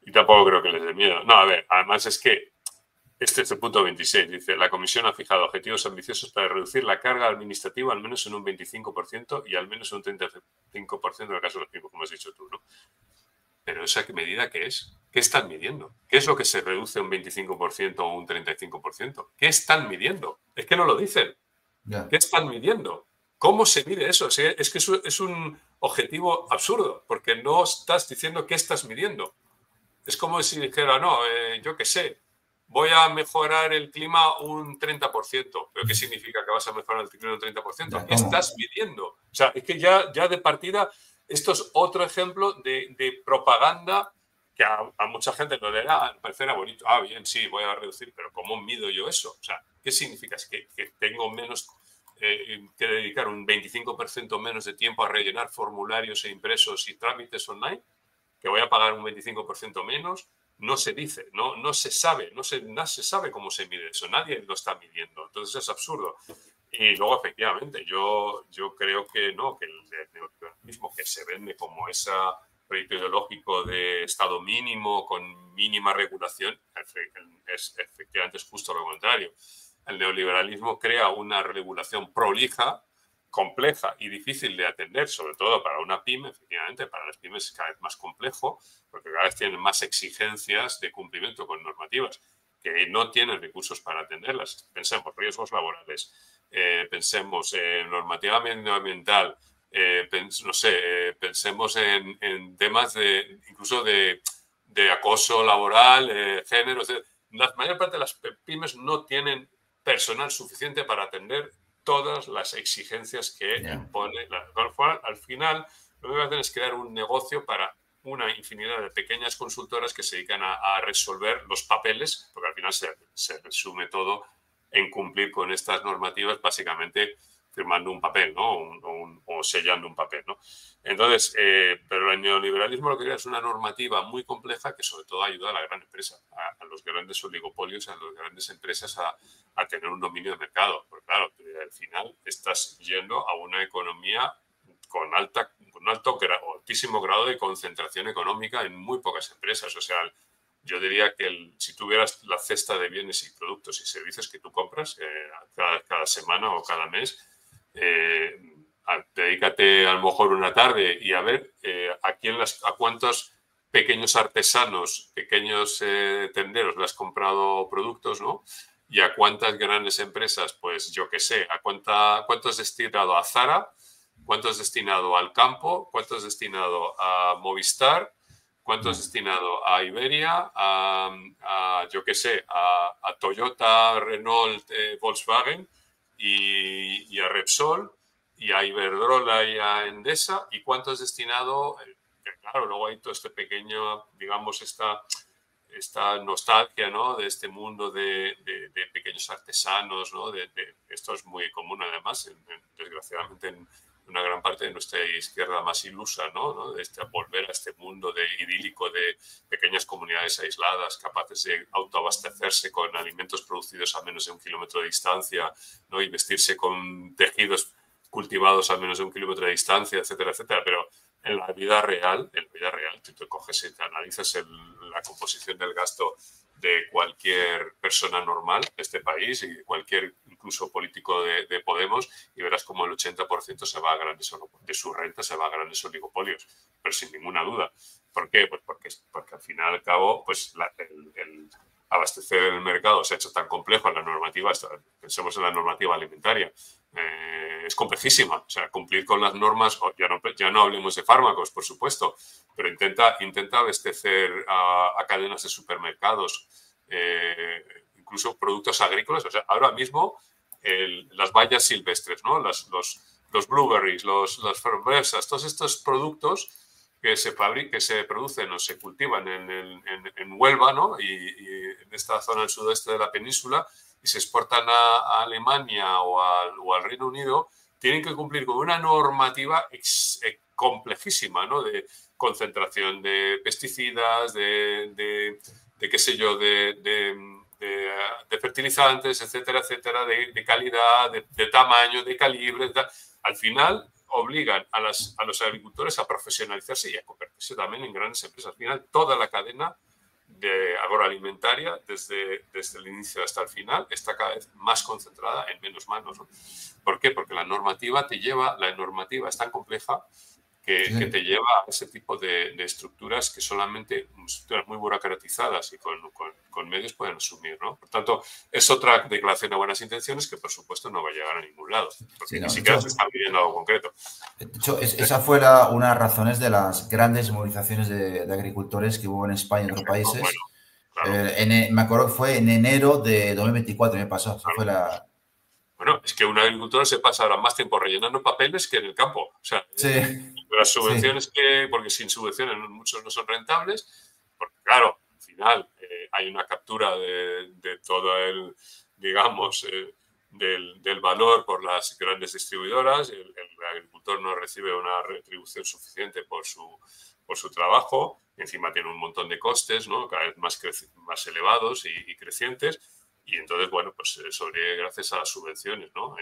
Y tampoco creo que les dé miedo. No, a ver, además es que este es el punto 26. Dice, la Comisión ha fijado objetivos ambiciosos para reducir la carga administrativa al menos en un 25% y al menos en un 35% en el caso de los pymes, como has dicho tú, ¿no? Pero ¿esa medida qué es? ¿Qué están midiendo? ¿Qué es lo que se reduce un 25% o un 35%? ¿Qué están midiendo? Es que no lo dicen. ¿Qué están midiendo? ¿Cómo se mide eso? O sea, es que es un objetivo absurdo, porque no estás diciendo qué estás midiendo. Es como si dijera, no, yo qué sé, voy a mejorar el clima un 30%. ¿Pero qué significa que vas a mejorar el clima un 30%? ¿Qué estás midiendo? O sea, es que ya de partida, esto es otro ejemplo de propaganda que a mucha gente lo parecerá bonito. Ah, bien, sí, voy a reducir, pero ¿cómo mido yo eso? O sea, ¿qué significa? Es que tengo menos que dedicar un 25% menos de tiempo a rellenar formularios e impresos y trámites online, que voy a pagar un 25% menos. No se dice, no se sabe, no se sabe cómo se mide eso, nadie lo está midiendo, entonces es absurdo. Y luego, efectivamente, yo creo que no, que el neoliberalismo que se vende como ese proyecto ideológico de Estado mínimo con mínima regulación, efectivamente es justo lo contrario. El neoliberalismo crea una regulación prolija, compleja y difícil de atender, sobre todo para una pyme. Efectivamente, para las pymes es cada vez más complejo, porque cada vez tienen más exigencias de cumplimiento con normativas que no tienen recursos para atenderlas. Pensemos riesgos laborales, pensemos en normativa medioambiental, no sé, pensemos en temas incluso de acoso laboral, género. La mayor parte de las pymes no tienen personal suficiente para atender todas las exigencias que impone. Al final, lo que va a hacer es crear un negocio para una infinidad de pequeñas consultoras que se dedican a resolver los papeles, porque al final se resume todo en cumplir con estas normativas, básicamente firmando un papel, ¿no? O sellando un papel, ¿no? Entonces, pero el neoliberalismo lo que crea es una normativa muy compleja que sobre todo ayuda a la gran empresa, a los grandes oligopolios, a las grandes empresas a tener un dominio de mercado. Porque claro, al final estás yendo a una economía con altísimo grado de concentración económica en muy pocas empresas. O sea, yo diría que si tuvieras la cesta de bienes y productos y servicios que tú compras cada semana o cada mes, dedícate a lo mejor una tarde y a ver a cuántos pequeños artesanos, pequeños tenderos le has comprado productos, ¿no? Y a cuántas grandes empresas, pues yo qué sé, cuánto has destinado a Zara, cuánto has destinado al campo, cuánto has destinado a Movistar, cuánto has destinado a Iberia, yo qué sé, a Toyota, Renault, Volkswagen y a Repsol y a Iberdrola y a Endesa, y cuánto has destinado, claro, luego hay todo este pequeño, digamos, esta nostalgia, ¿no? De este mundo de pequeños artesanos, ¿no? Esto es muy común, además, desgraciadamente, en una gran parte de nuestra izquierda más ilusa, ¿no? De volver a este mundo idílico de pequeñas comunidades aisladas, capaces de autoabastecerse con alimentos producidos a menos de 1 kilómetro de distancia, ¿no? Y vestirse con tejidos cultivados a menos de 1 kilómetro de distancia, etcétera, etcétera. Pero en la vida real, tú te coges y te analizas la composición del gasto de cualquier persona normal de este país y cualquier incluso político de Podemos y verás como el 80% se va a de su renta se va a grandes oligopolios, pero sin ninguna duda. ¿Por qué? Pues porque al final y al cabo pues el abastecer el mercado se ha hecho tan complejo, la normativa, pensemos en la normativa alimentaria, es complejísima. O sea, cumplir con las normas, ya no hablemos de fármacos, por supuesto, pero intenta abastecer a cadenas de supermercados, incluso productos agrícolas. O sea, ahora mismo las bayas silvestres, ¿no? Los blueberries, las frambuesas, todos estos productos que se producen o se cultivan en Huelva, ¿no? y en esta zona del sudoeste de la península y se exportan a Alemania o al Reino Unido, tienen que cumplir con una normativa complejísima, ¿no? De concentración de pesticidas, de qué sé yo, de fertilizantes, etcétera, etcétera, de calidad, de tamaño, de calibre. Al final obligan a los agricultores a profesionalizarse y a convertirse también en grandes empresas. Al final, toda la cadena agroalimentaria, desde el inicio hasta el final, está cada vez más concentrada en menos manos, ¿no? ¿Por qué? Porque la normativa es tan compleja que te lleva a ese tipo de estructuras que solamente estructuras muy burocratizadas y con medios pueden asumir, ¿no? Por tanto, es otra declaración de buenas intenciones que, por supuesto, no va a llegar a ningún lado, porque ni siquiera se está pidiendo algo concreto. De hecho, esa fue una de las razones de las grandes movilizaciones de agricultores que hubo en España y en otros países. Bueno, claro. Me acuerdo que fue en enero de 2024, me pasó. Claro. Fue la... Bueno, es que un agricultor se pasa ahora más tiempo rellenando papeles que en el campo. O sea, sí, las subvenciones porque sin subvenciones muchos no son rentables, porque claro, al final hay una captura de todo el, digamos, del valor por las grandes distribuidoras, el agricultor no recibe una retribución suficiente por su trabajo, encima tiene un montón de costes, ¿no? Cada vez más elevados y crecientes. Y entonces, bueno, pues gracias a las subvenciones, ¿no?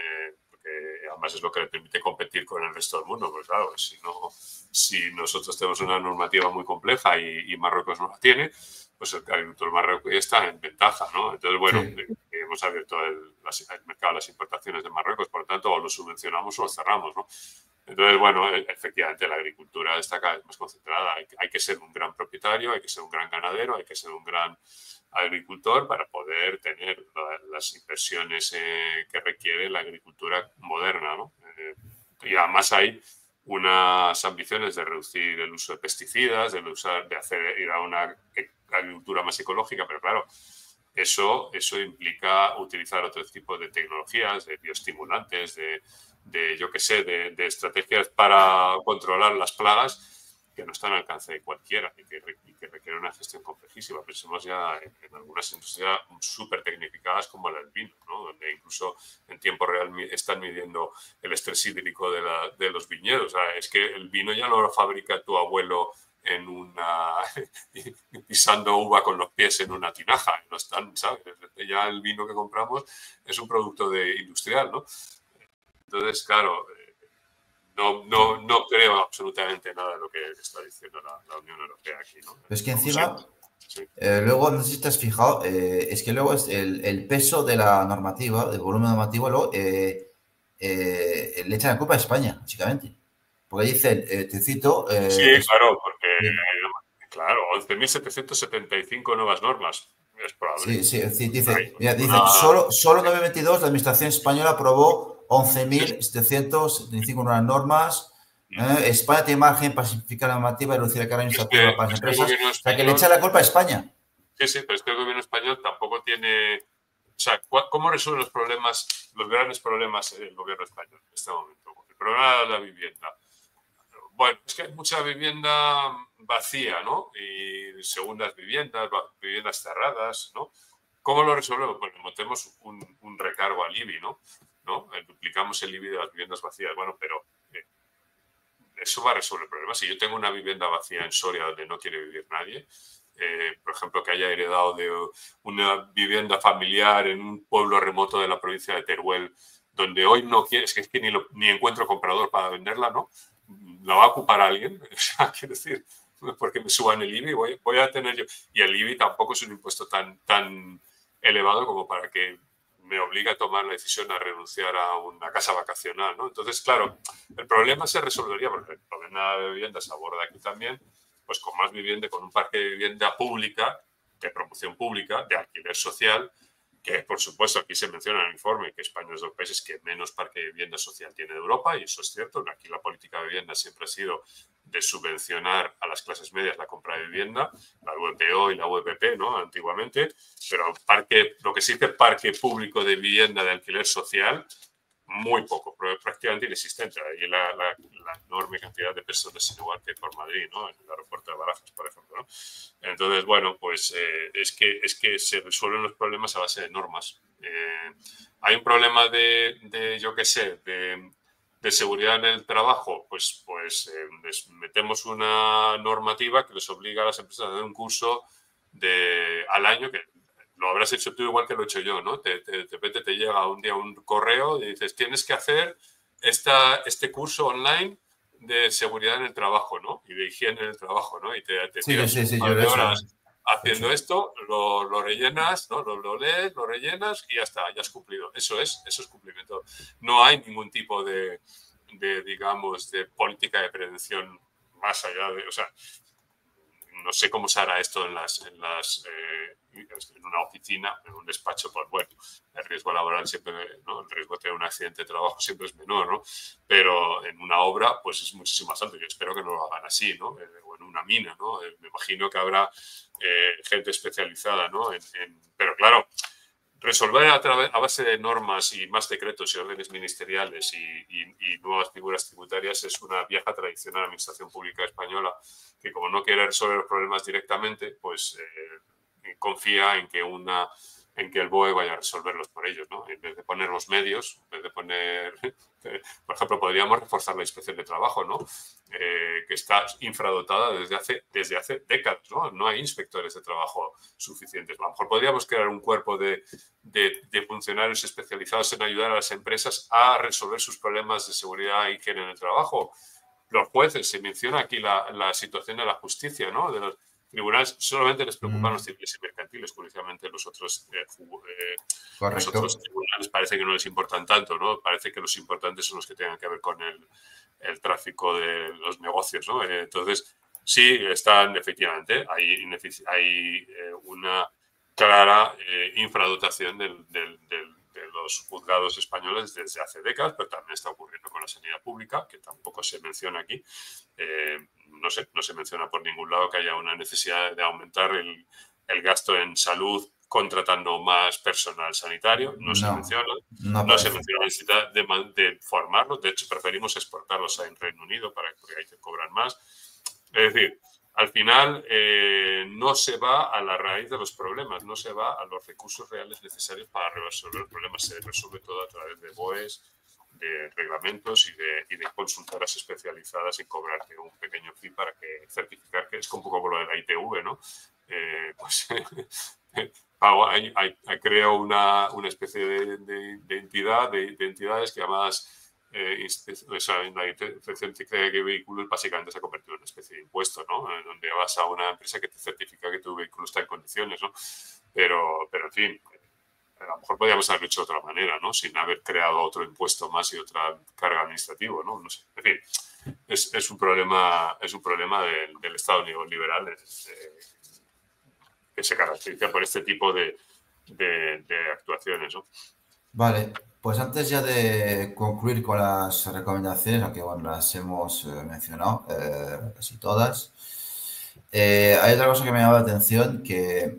Porque además es lo que le permite competir con el resto del mundo. Pues claro, si nosotros tenemos una normativa muy compleja y Marruecos no la tiene, pues el agricultor marroquí está en ventaja, ¿no? Entonces, bueno, hemos abierto el mercado de las importaciones de Marruecos, por lo tanto, o lo subvencionamos o lo cerramos, ¿no? Entonces, bueno, efectivamente la agricultura está cada vez más concentrada. Hay que ser un gran propietario, hay que ser un gran ganadero, hay que ser un gran agricultor para poder tener las inversiones que requiere la agricultura moderna, ¿no? Y además hay unas ambiciones de reducir el uso de pesticidas, de ir a una agricultura más ecológica, pero claro, eso implica utilizar otro tipo de tecnologías, de bioestimulantes, yo qué sé, de estrategias para controlar las plagas que no están al alcance de cualquiera y que requieren una gestión complejísima. Pensemos ya en algunas industrias súper tecnificadas como la del vino, ¿no? Donde incluso en tiempo real están midiendo el estrés hídrico de los viñedos. O sea, es que el vino ya no lo fabrica tu abuelo pisando uva con los pies en una tinaja. No están, ¿sabes? Ya el vino que compramos es un producto industrial, ¿no? Entonces, claro, no creo absolutamente nada de lo que está diciendo la Unión Europea aquí, ¿no? Es que encima, luego, no sé si te has fijado, es que luego es el peso de la normativa, del volumen normativo, luego le echan la culpa a España, básicamente. Porque dicen, te cito... sí, claro, porque, claro, 11.775 nuevas normas. Es probable. Sí, dice, solo en 2022 la Administración española aprobó 11.775 nuevas normas. España tiene margen para simplificar la normativa y reducir la carga administrativa para las empresas. O sea, que le echa la culpa a España. Sí, pero es que el gobierno español tampoco tiene... O sea, ¿cómo resuelve los grandes problemas el gobierno español en este momento? El problema de la vivienda. Bueno, es que hay mucha vivienda vacía, ¿no? Y segundas viviendas cerradas, ¿no? ¿Cómo lo resolvemos? Pues montemos un recargo al IBI, ¿no? Duplicamos el IBI de las viviendas vacías. Bueno, pero eso va a resolver el problema. Si yo tengo una vivienda vacía en Soria donde no quiere vivir nadie, por ejemplo, que haya heredado de una vivienda familiar en un pueblo remoto de la provincia de Teruel, donde hoy no quiere, es que ni encuentro comprador para venderla, ¿no? la va a ocupar alguien, o sea, quiero decir, porque me suban el IBI, voy a tener yo, y el IBI tampoco es un impuesto tan elevado como para que me obligue a tomar la decisión a renunciar a una casa vacacional, ¿no? Entonces, claro, el problema se resolvería, porque el problema de vivienda se aborda aquí también, pues con más vivienda, con un parque de vivienda pública, de promoción pública, de alquiler social, que por supuesto aquí se menciona en el informe que España es de los países que menos parque de vivienda social tiene de Europa, y eso es cierto. Aquí la política de vivienda siempre ha sido de subvencionar a las clases medias la compra de vivienda, la VPO y la VPP, ¿no? Antiguamente, pero lo que se dice parque público de vivienda de alquiler social, muy poco, prácticamente inexistente. Ahí la enorme cantidad de personas sin hogar que hay por Madrid, ¿no? En el aeropuerto de Barajas, por ejemplo, ¿no? Entonces, bueno, pues es que se resuelven los problemas a base de normas. Hay un problema yo qué sé, de seguridad en el trabajo, pues les metemos una normativa que les obliga a las empresas a hacer un curso al año, que lo habrás hecho tú igual que lo he hecho yo, ¿no? Te llega un día un correo y dices, tienes que hacer este curso online de seguridad en el trabajo, ¿no? Y de higiene en el trabajo, ¿no? Y te tiras un par de horas haciendo esto, lo rellenas, ¿no? Lo lees, lo rellenas y ya está, ya has cumplido. Eso es cumplimiento. No hay ningún tipo de digamos, de política de prevención más allá de, o sea, no sé cómo se hará esto en una oficina, en un despacho, pues bueno, el riesgo laboral siempre, ¿no? El riesgo de tener un accidente de trabajo siempre es menor, ¿no? Pero en una obra, pues es muchísimo más alto. Yo espero que no lo hagan así, ¿no? O en una mina, ¿no? Me imagino que habrá gente especializada, ¿no? Pero claro, resolver a base de normas y más decretos y órdenes ministeriales y nuevas figuras tributarias es una vieja tradición de la administración pública española, que como no quiere resolver los problemas directamente, pues confía en que el BOE vaya a resolverlos por ellos, ¿no? En vez de poner los medios, en vez de poner... Por ejemplo, podríamos reforzar la inspección de trabajo, ¿no? Que está infradotada desde hace décadas, ¿no? No hay inspectores de trabajo suficientes. A lo mejor podríamos crear un cuerpo de funcionarios especializados en ayudar a las empresas a resolver sus problemas de seguridad e higiene en el trabajo. Los jueces, se menciona aquí la situación de la justicia, ¿no? De los tribunales solamente les preocupan los civiles y mercantiles, curiosamente los otros tribunales parece que no les importan tanto, ¿no? Parece que los importantes son los que tengan que ver con el tráfico de los negocios, ¿no? Entonces, sí, efectivamente, hay una clara infradotación de los juzgados españoles desde hace décadas, pero también está ocurriendo con la sanidad pública, que tampoco se menciona aquí. No se menciona por ningún lado que haya una necesidad de aumentar el gasto en salud contratando más personal sanitario. No se menciona. No se menciona la necesidad de formarlos. De hecho, preferimos exportarlos en Reino Unido porque hay que cobrar más. Es decir, al final no se va a la raíz de los problemas, no se va a los recursos reales necesarios para resolver los problemas. Se resuelve todo a través de BOEs, de reglamentos y de consultoras especializadas y cobrarte un pequeño fee para certificar, que es un poco como lo de la ITV, ¿no? Creo una especie de entidad, de entidades que además la inspección de vehículos básicamente se ha convertido en una especie de impuesto, ¿no? Donde vas a una empresa que te certifica que tu vehículo está en condiciones, ¿no? Pero en fin, a lo mejor podríamos haberlo hecho de otra manera, ¿no? Sin haber creado otro impuesto más y otra carga administrativa, ¿no? No sé. En fin, es un problema del Estado neoliberal que se caracteriza por este tipo de actuaciones, ¿no? Vale, pues antes ya de concluir con las recomendaciones, aunque bueno, las hemos mencionado casi todas, hay otra cosa que me llama la atención que,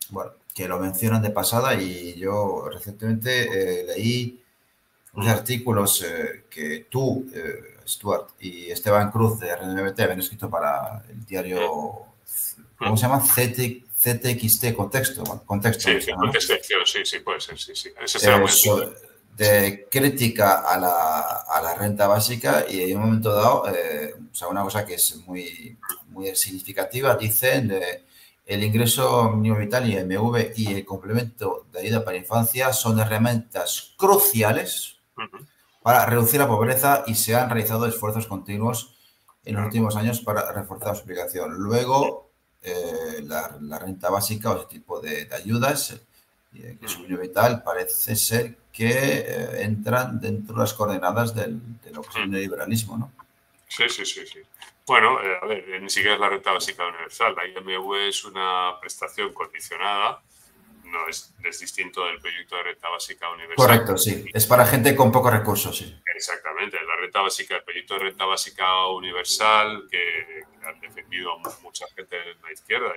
bueno, que lo mencionan de pasada y yo recientemente leí unos artículos que tú, Stuart, y Esteban Cruz de RNBT habían escrito para el diario, ¿cómo se llama? CTXT, Contexto. Bueno, Contexto. Sí, Contexto, sí, puede ser, sí. Ese será muy de crítica a la renta básica y en un momento dado, o sea, una cosa que es muy, muy significativa, dicen el ingreso mínimo vital IMV y el complemento de ayuda para infancia son herramientas cruciales para reducir la pobreza y se han realizado esfuerzos continuos en los últimos años para reforzar su aplicación. Luego, la renta básica o ese tipo de ayudas que subió y tal, parece ser que entran dentro de las coordenadas de lo que es el neoliberalismo, ¿no? Sí, sí, sí, sí. Bueno, a ver, ni siquiera es la renta básica universal. La IMV es una prestación condicionada, no es distinto del proyecto de renta básica universal. Correcto, sí. Es para gente con pocos recursos, sí. Exactamente. La renta básica, el proyecto de renta básica universal que han defendido mucha gente en la izquierda,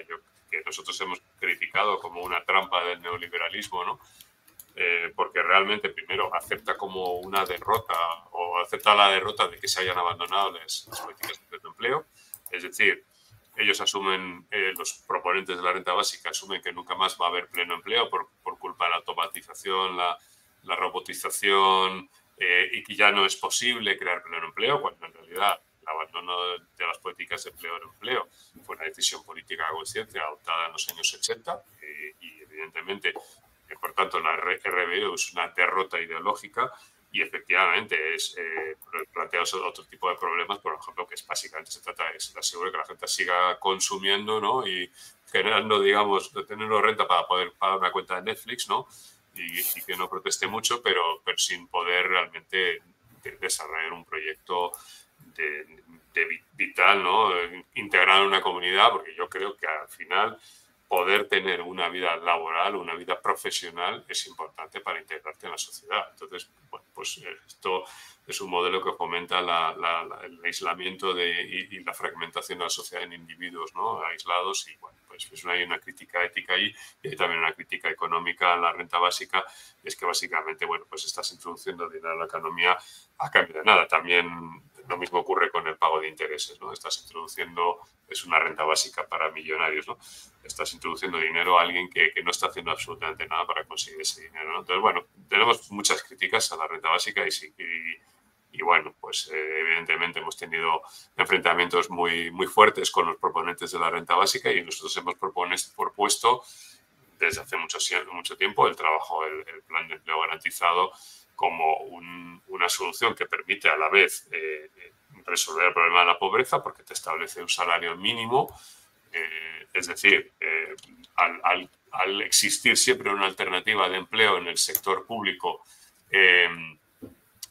que nosotros hemos criticado como una trampa del neoliberalismo, ¿no? Porque realmente primero acepta como una derrota o acepta la derrota de que se hayan abandonado las políticas de empleo. Es decir, ellos asumen, los proponentes de la renta básica asumen que nunca más va a haber pleno empleo por culpa de la automatización, la robotización y que ya no es posible crear pleno empleo, cuando en realidad el abandono de las políticas de empleo fue una decisión política consciente adoptada en los años 80 y evidentemente por tanto, la RBU es una derrota ideológica y efectivamente plantea otro tipo de problemas, por ejemplo, que es básicamente se trata de asegurar que la gente siga consumiendo, ¿no? Y generando, digamos, teniendo renta para poder pagar una cuenta de Netflix, ¿no? Y que no proteste mucho, pero sin poder realmente desarrollar un proyecto vital, ¿no? Integrado en una comunidad, porque yo creo que al final poder tener una vida laboral, una vida profesional es importante para integrarte en la sociedad. Entonces, bueno, pues esto es un modelo que fomenta el aislamiento y la fragmentación de la sociedad en individuos, ¿no? Aislados y, bueno, pues hay una crítica ética ahí y hay también una crítica económica a la renta básica. Es que básicamente, bueno, pues estás introduciendo dinero en la economía a cambio de nada. También lo mismo ocurre con el pago de intereses, ¿no? Estás introduciendo, es una renta básica para millonarios, ¿no? Estás introduciendo dinero a alguien que no está haciendo absolutamente nada para conseguir ese dinero, ¿no? Entonces, bueno, tenemos muchas críticas a la renta básica y bueno, pues evidentemente hemos tenido enfrentamientos muy, muy fuertes con los proponentes de la renta básica y nosotros hemos propuesto desde hace mucho tiempo el plan de empleo garantizado como una solución que permite a la vez resolver el problema de la pobreza porque te establece un salario mínimo. Es decir, al existir siempre una alternativa de empleo en el sector público,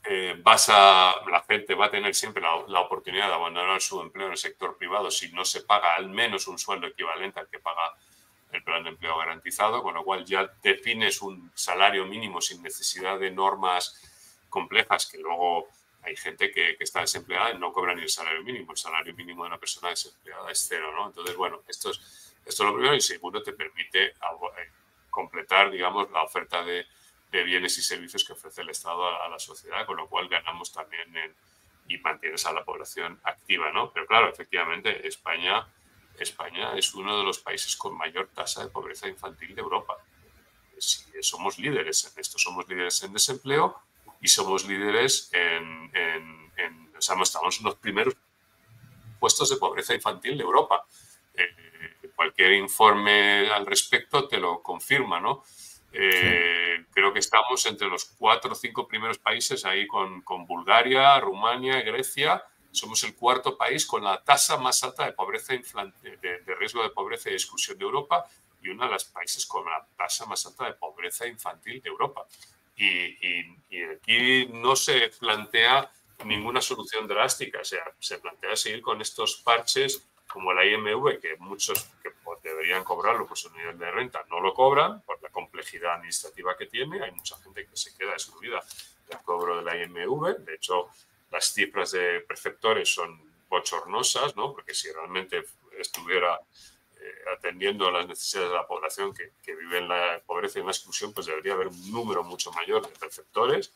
la gente va a tener siempre la oportunidad de abandonar su empleo en el sector privado si no se paga al menos un sueldo equivalente al que paga el plan de empleo garantizado, con lo cual ya defines un salario mínimo sin necesidad de normas complejas que luego hay gente que está desempleada y no cobra ni el salario mínimo. El salario mínimo de una persona desempleada es cero, ¿no? Entonces, bueno, esto es lo primero y segundo te permite completar, digamos, la oferta de bienes y servicios que ofrece el Estado a la sociedad, con lo cual ganamos también y mantienes a la población activa, ¿no? Pero claro, efectivamente, España es uno de los países con mayor tasa de pobreza infantil de Europa. Somos líderes en esto, somos líderes en desempleo y somos líderes o sea, estamos en los primeros puestos de pobreza infantil de Europa. Cualquier informe al respecto te lo confirma, ¿no? Creo que estamos entre los 4 o 5 primeros países ahí con Bulgaria, Rumania, Grecia. Somos el cuarto país con la tasa más alta de pobreza de riesgo de pobreza y exclusión de Europa y uno de los países con la tasa más alta de pobreza infantil de Europa. Y aquí no se plantea ninguna solución drástica, o sea, se plantea seguir con estos parches como la IMV, que muchos que deberían cobrarlo por su nivel de renta no lo cobran por la complejidad administrativa que tiene. Hay mucha gente que se queda excluida del cobro de la IMV. De hecho, las cifras de perceptores son bochornosas, ¿no? Porque si realmente estuviera atendiendo a las necesidades de la población que vive en la pobreza y en la exclusión, pues debería haber un número mucho mayor de perceptores.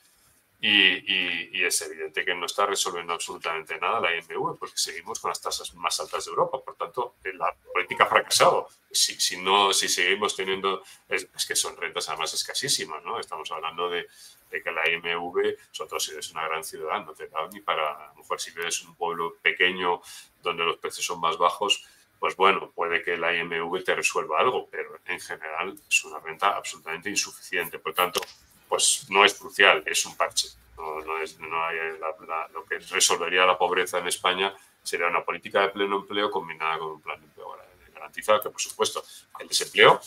Y es evidente que no está resolviendo absolutamente nada la IMV porque seguimos con las tasas más altas de Europa. Por tanto, la política ha fracasado. Si seguimos teniendo... Es que son rentas además escasísimas, ¿no? Estamos hablando de que la IMV, sobre todo si eres una gran ciudad, no te da ni para... A lo mejor si vives en un pueblo pequeño donde los precios son más bajos, pues bueno, puede que la IMV te resuelva algo, pero en general es una renta absolutamente insuficiente. Por tanto, pues no es crucial, es un parche. Lo que resolvería la pobreza en España sería una política de pleno empleo combinada con un plan de empleo garantizado, que por supuesto el desempleo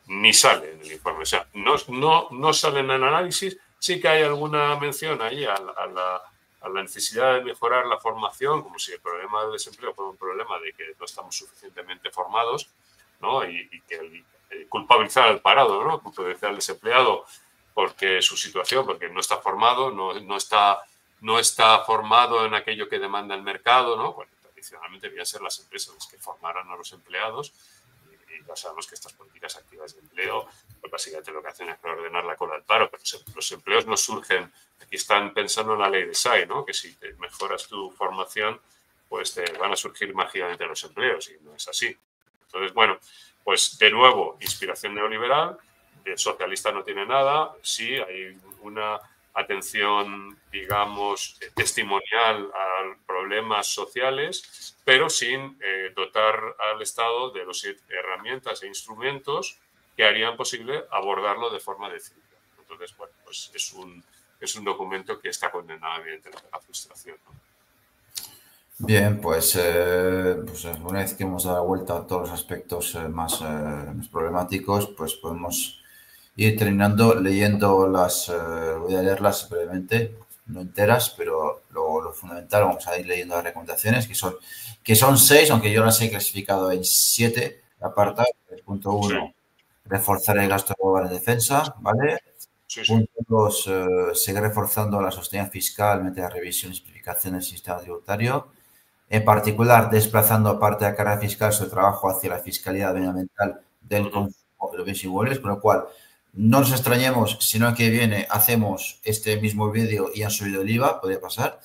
ni sale en el informe. O sea, no sale en el análisis. Sí que hay alguna mención ahí a la necesidad de mejorar la formación, como si el problema del desempleo fuera un problema de que no estamos suficientemente formados, ¿no? Y que culpabilizar al parado, ¿no? Culpabilizar al desempleado porque su situación, porque no está formado, no está formado en aquello que demanda el mercado, ¿no? Bueno, tradicionalmente debían ser las empresas las que formaran a los empleados, y ya sabemos que estas políticas activas de empleo, pues básicamente lo que hacen es reordenar la cola del paro, pero los empleos no surgen. Aquí están pensando en la ley de SAI, ¿no? Que si te mejoras tu formación, pues te van a surgir mágicamente los empleos, y no es así. Entonces, bueno, pues de nuevo, inspiración neoliberal, de socialista no tiene nada, sí, hay una atención, digamos, testimonial a problemas sociales, pero sin dotar al Estado de las herramientas e instrumentos que harían posible abordarlo de forma decidida. Entonces, bueno, pues es un documento que está condenado, evidentemente, a la frustración, ¿no? Bien, pues una vez que hemos dado la vuelta a todos los aspectos más problemáticos, pues podemos ir terminando leyendo voy a leerlas brevemente, no enteras, pero lo fundamental, vamos a ir leyendo las recomendaciones, que son 6, aunque yo las he clasificado en 7 apartados. Punto 1, sí. Reforzar el gasto global en defensa, ¿vale? Sí, sí. Punto 2, seguir reforzando la sostenibilidad fiscal mediante la revisión y simplificación del sistema tributario. En particular, desplazando parte de la carga fiscal sobre el trabajo hacia la fiscalidad medioambiental del consumo de los bienes inmuebles, con lo cual no nos extrañemos, sino que hacemos este mismo vídeo y han subido el IVA, podría pasar.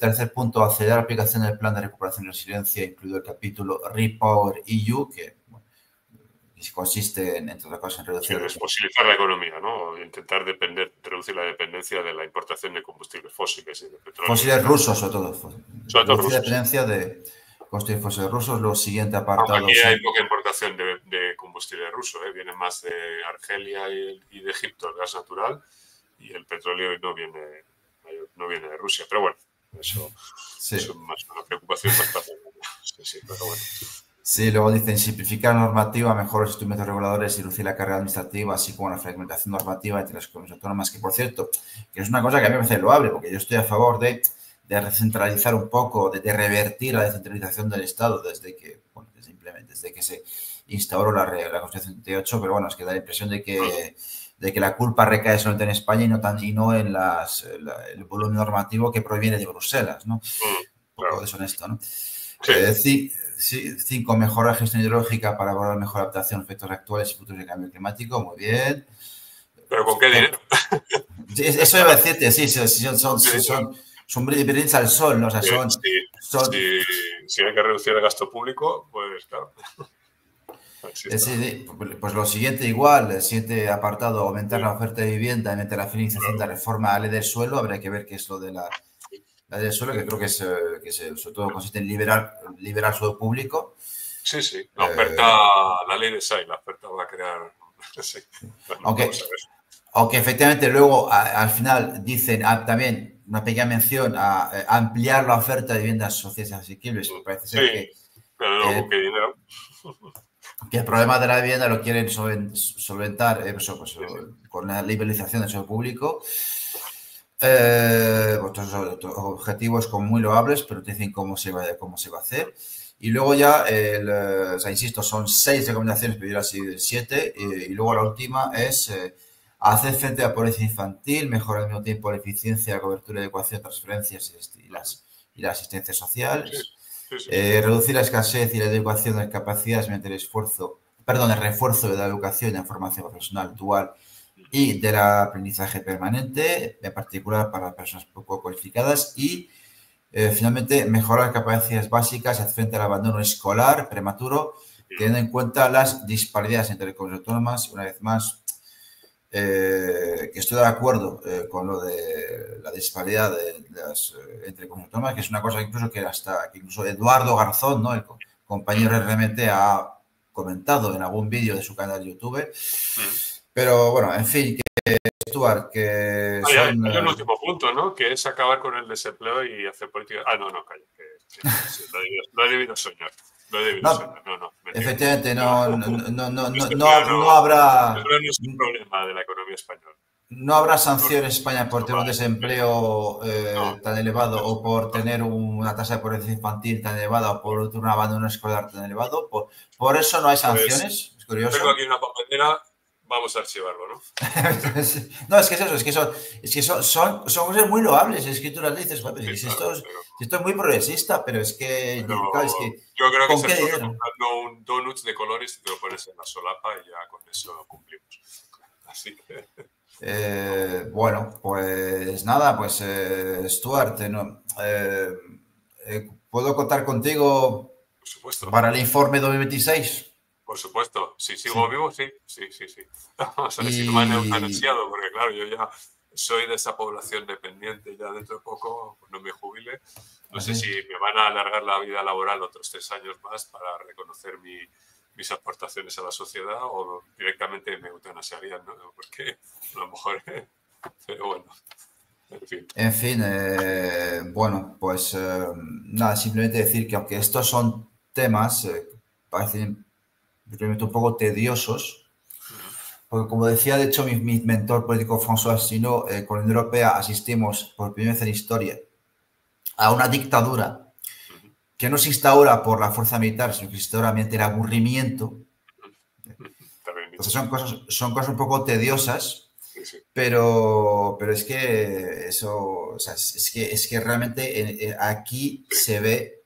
Tercer punto, acelerar la aplicación del plan de recuperación y resiliencia, incluido el capítulo Repower EU, que consiste entre otras cosas en reducir... Sí, desfosilizar la economía, ¿no? Intentar reducir la dependencia de la importación de combustibles fósiles y de petróleo. Fósiles rusos, sobre todo. Reducir la dependencia de combustibles fósiles rusos. Lo siguiente apartado... Aquí hay poca importación de combustible ruso, ¿eh? Viene más de Argelia y de Egipto el gas natural, y el petróleo no viene de Rusia. Pero bueno, eso es más una preocupación bastante. Sí, pero bueno. Sí, luego dicen simplificar la normativa, mejorar los instrumentos reguladores y reducir la carga administrativa, así como la fragmentación normativa entre las comunidades autónomas, que por cierto, que es una cosa que a mí me parece loable, porque yo estoy a favor de recentralizar un poco, de revertir la descentralización del Estado desde que se instauró la Constitución 78, pero bueno, es que da la impresión de que la culpa recae solamente en España y no en el volumen normativo que proviene de Bruselas, ¿no? Un poco deshonesto, ¿no? Sí. 5, mejorar la gestión hidrológica para abordar mejor adaptación a efectos actuales y futuros de cambio climático. Muy bien. ¿Pero con qué dinero? Sí, eso iba a decirte, sí, son brindis al sol, ¿no? O sea, si hay que reducir el gasto público, pues claro. Pues lo siguiente igual, el siguiente apartado, aumentar la oferta de vivienda mediante la finalización de la reforma a la ley del suelo. Habrá que ver qué es lo de la ley del suelo, que creo que sobre todo consiste en liberar suelo público. Sí. La ley de SAI, la oferta va a crear... Sí. Bueno, aunque efectivamente luego al final dicen también una pequeña mención a ampliar la oferta de viviendas sociales asequibles. Parece ser que... pero no, ¿con qué dinero? Que el problema de la vivienda lo quieren solventar con la liberalización del suelo público. Otros objetivos como muy loables, pero te dicen cómo se va a hacer. Y luego ya, insisto, son 6 recomendaciones, pero yo las he 7. Y luego la última es hacer frente a la pobreza infantil, mejorar al mismo tiempo la eficiencia, la cobertura, adecuación, transferencias y la asistencia social. Reducir la escasez y la adecuación de capacidades mediante el refuerzo de la educación y la formación profesional dual y del aprendizaje permanente, en particular para personas poco cualificadas, y finalmente mejorar las capacidades básicas y hacer frente al abandono escolar prematuro, teniendo en cuenta las disparidades entre comunidades autónomas. Una vez más, que estoy de acuerdo con lo de la disparidad entre comunidades autónomas, que es una cosa que incluso Eduardo Garzón, ¿no?, el compañero RMT, ha comentado en algún vídeo de su canal de YouTube. Pero bueno, en fin, que esto Stuart, que Hay son... un último punto, ¿no? Que es acabar con el desempleo y hacer política. Ah, no, calla. Sí, lo he debido soñar. No, No, mentira. efectivamente, Esto no habrá... no es un problema de la economía española. No habrá sanción en España por tener un No, desempleo tan elevado o por no. tener una tasa de pobreza infantil tan elevada o por un abandono escolar tan elevado. Por eso no hay Pues sanciones. Es tengo curioso. aquí una papelera, vamos a archivarlo, ¿no? No, es que es eso, es que son cosas muy loables. Es que tú las dices, joder, Sí, si claro, esto es muy progresista, pero es que, pero claro, es que, yo creo que ¿con se qué resuelve dinero? comprando un donut de colores y te lo pones en la solapa y ya con eso cumplimos. Así que... Bueno, pues nada, pues Stuart, ¿puedo contar contigo Por supuesto. para el informe 2026? Por supuesto, si sigo Sí. vivo, sí. Vamos a ver si no me han Y eutanasiado, porque claro, yo ya soy de esa población dependiente, ya dentro de poco, cuando me jubile, no sé así. si me van a alargar la vida laboral otros 3 años más para reconocer mis aportaciones a la sociedad o directamente me eutanasiarían, ¿no? Porque a lo mejor, pero bueno, en fin. En fin, bueno, pues nada, simplemente decir que aunque estos son temas, parecen realmente un poco tediosos, porque como decía de hecho mi mentor político François Asselineau, con la Unión Europea asistimos por primera vez en historia a una dictadura que no se instaura por la fuerza militar, sino que se instaura mediante el aburrimiento. También Entonces dicho. son cosas un poco tediosas, Sí. pero es que eso, o sea, es que realmente aquí Sí. se ve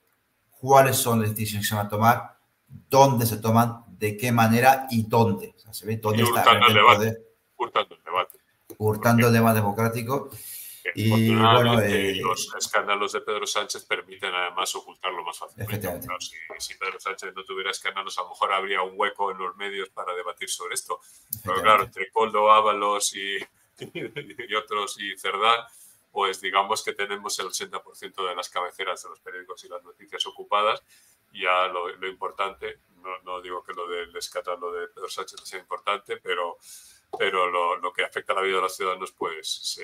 cuáles son las decisiones que se van a tomar, dónde se toman, de qué manera y dónde. O sea, se ve Y dónde está hurtando realmente el el debate, poder, hurtando el debate. hurtando el debate democrático. Y bueno, Afortunadamente, los escándalos de Pedro Sánchez permiten además ocultarlo más fácilmente. efectivamente. Claro, si Pedro Sánchez no tuviera escándalos, a lo mejor habría un hueco en los medios para debatir sobre esto. Pero claro, entre Koldo, Ábalos y otros y Cerdán, pues digamos que tenemos el 80% de las cabeceras de los periódicos y las noticias ocupadas. Y ya lo importante, no digo que lo del escándalo de Pedro Sánchez no sea importante, pero lo que afecta a la vida de los ciudadanos, pues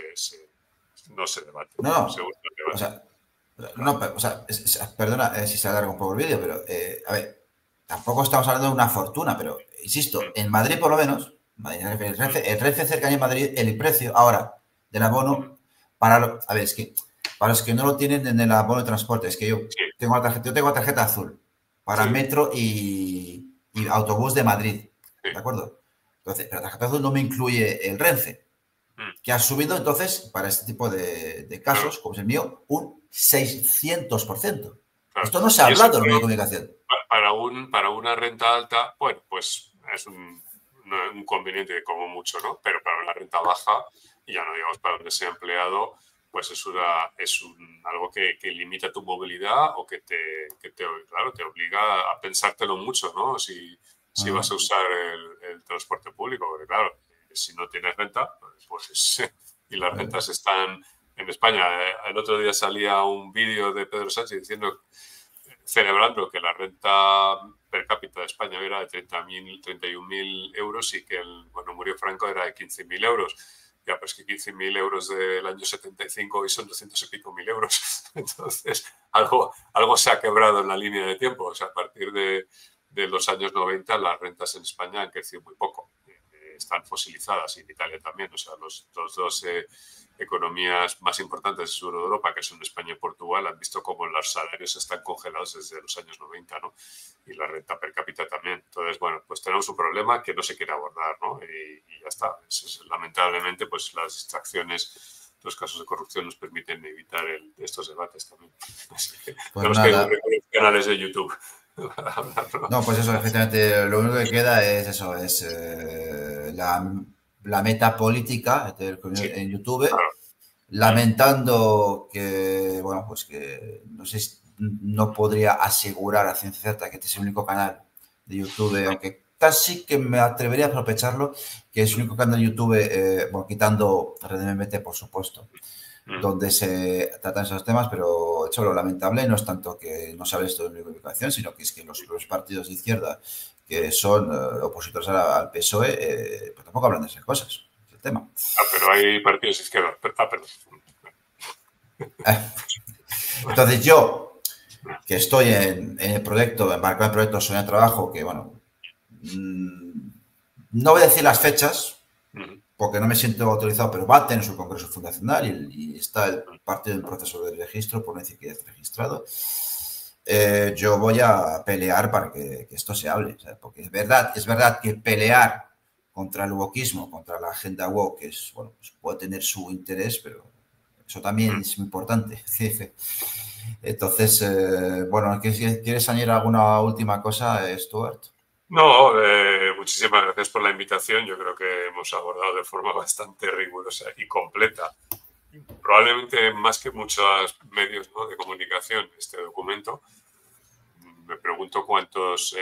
no se debate. No, Seguro que o debate. sea, no, o sea, perdona si se alarga un poco el vídeo, pero a ver, tampoco estamos hablando de una fortuna, pero insisto, en Madrid por lo menos, el Renfe cercanía en Madrid, el precio ahora del abono, a ver, es que para los que no lo tienen en el abono de transporte, es que yo tengo la tarjeta azul para metro y autobús de Madrid, ¿de acuerdo? Entonces, pero la tarjeta azul no me incluye el Renfe, que ha subido entonces, para este tipo de casos, como es el mío, un 600%. Claro. Esto no se ha Y eso hablado en los medios de comunicación. para una renta alta, bueno, pues es un conveniente como mucho, ¿no? Pero para una renta baja, y ya no digamos para donde sea empleado, pues es algo que limita tu movilidad o que claro, te obliga a pensártelo mucho, ¿no? Si vas a usar el transporte público, porque claro, si no tienes renta, pues y las rentas están en España. El otro día salía un vídeo de Pedro Sánchez celebrando que la renta per cápita de España era de 31.000 euros y que cuando murió Franco era de 15.000 euros. Ya, pues que 15.000 euros del año 75 y son 200 y pico mil euros. Entonces, algo se ha quebrado en la línea de tiempo. O sea, a partir de los años 90 las rentas en España han crecido muy poco. Están fosilizadas y en Italia también. O sea, los dos economías más importantes del sur de Europa, que son España y Portugal, han visto cómo los salarios están congelados desde los años 90, ¿no? Y la renta per cápita también. Entonces, bueno, pues tenemos un problema que no se quiere abordar, ¿no? Y ya está. Lamentablemente, pues las distracciones, los casos de corrupción nos permiten evitar estos debates también. Así que Pues tenemos nada. que recurrir a canales de YouTube. No, pues eso, efectivamente, lo único que queda es eso, es la meta política en YouTube, Claro. lamentando que, bueno, pues que no sé, no podría asegurar a ciencia cierta que este es el único canal de YouTube, aunque casi que me atrevería a sospecharlo, que es el único canal de YouTube, bueno, quitando RDMT, por supuesto, donde se tratan esos temas, pero hecho lo lamentable no es tanto que no se hable esto de la comunicación, sino que es que los partidos de izquierda que son opositores al PSOE, pues tampoco hablan de esas cosas. tema. Pero hay partidos de izquierda. Perdón. Entonces yo, que estoy en el proyecto, embarcado en el proyecto Soñar Trabajo, que bueno, no voy a decir las fechas, porque no me siento autorizado, pero va a tener su congreso fundacional y está el partido en proceso de registro, por no decir que ya está registrado. Yo voy a pelear para que esto se hable, ¿sabes? Porque es verdad que pelear contra el wokismo, contra la agenda woke, es, bueno, pues puede tener su interés, pero eso también es muy importante. Entonces, bueno, ¿quieres añadir alguna última cosa, Stuart? No, muchísimas gracias por la invitación. Yo creo que hemos abordado de forma bastante rigurosa y completa, probablemente más que muchos medios, ¿no?, de comunicación, este documento. Me pregunto cuántos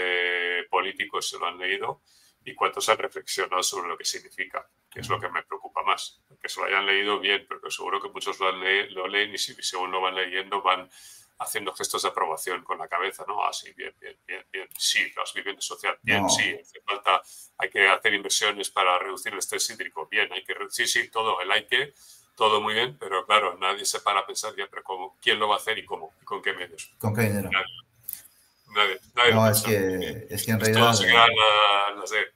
políticos se lo han leído y cuántos han reflexionado sobre lo que significa, que es lo que me preocupa más. Que se lo hayan leído bien, pero seguro que muchos lo leen y según lo van leyendo van haciendo gestos de aprobación con la cabeza, ¿no? Ah, sí, bien. Sí, las viviendas sociales, bien, no. Sí, hace falta, hay que hacer inversiones para reducir el estrés hídrico, bien, sí, todo, el hay que, todo muy bien, pero claro, nadie se para a pensar ya, pero ¿cómo? ¿Quién lo va a hacer y cómo? ¿Y con qué medios? ¿Con qué dinero? Nadie no, lo es que en realidad... Todo se quedan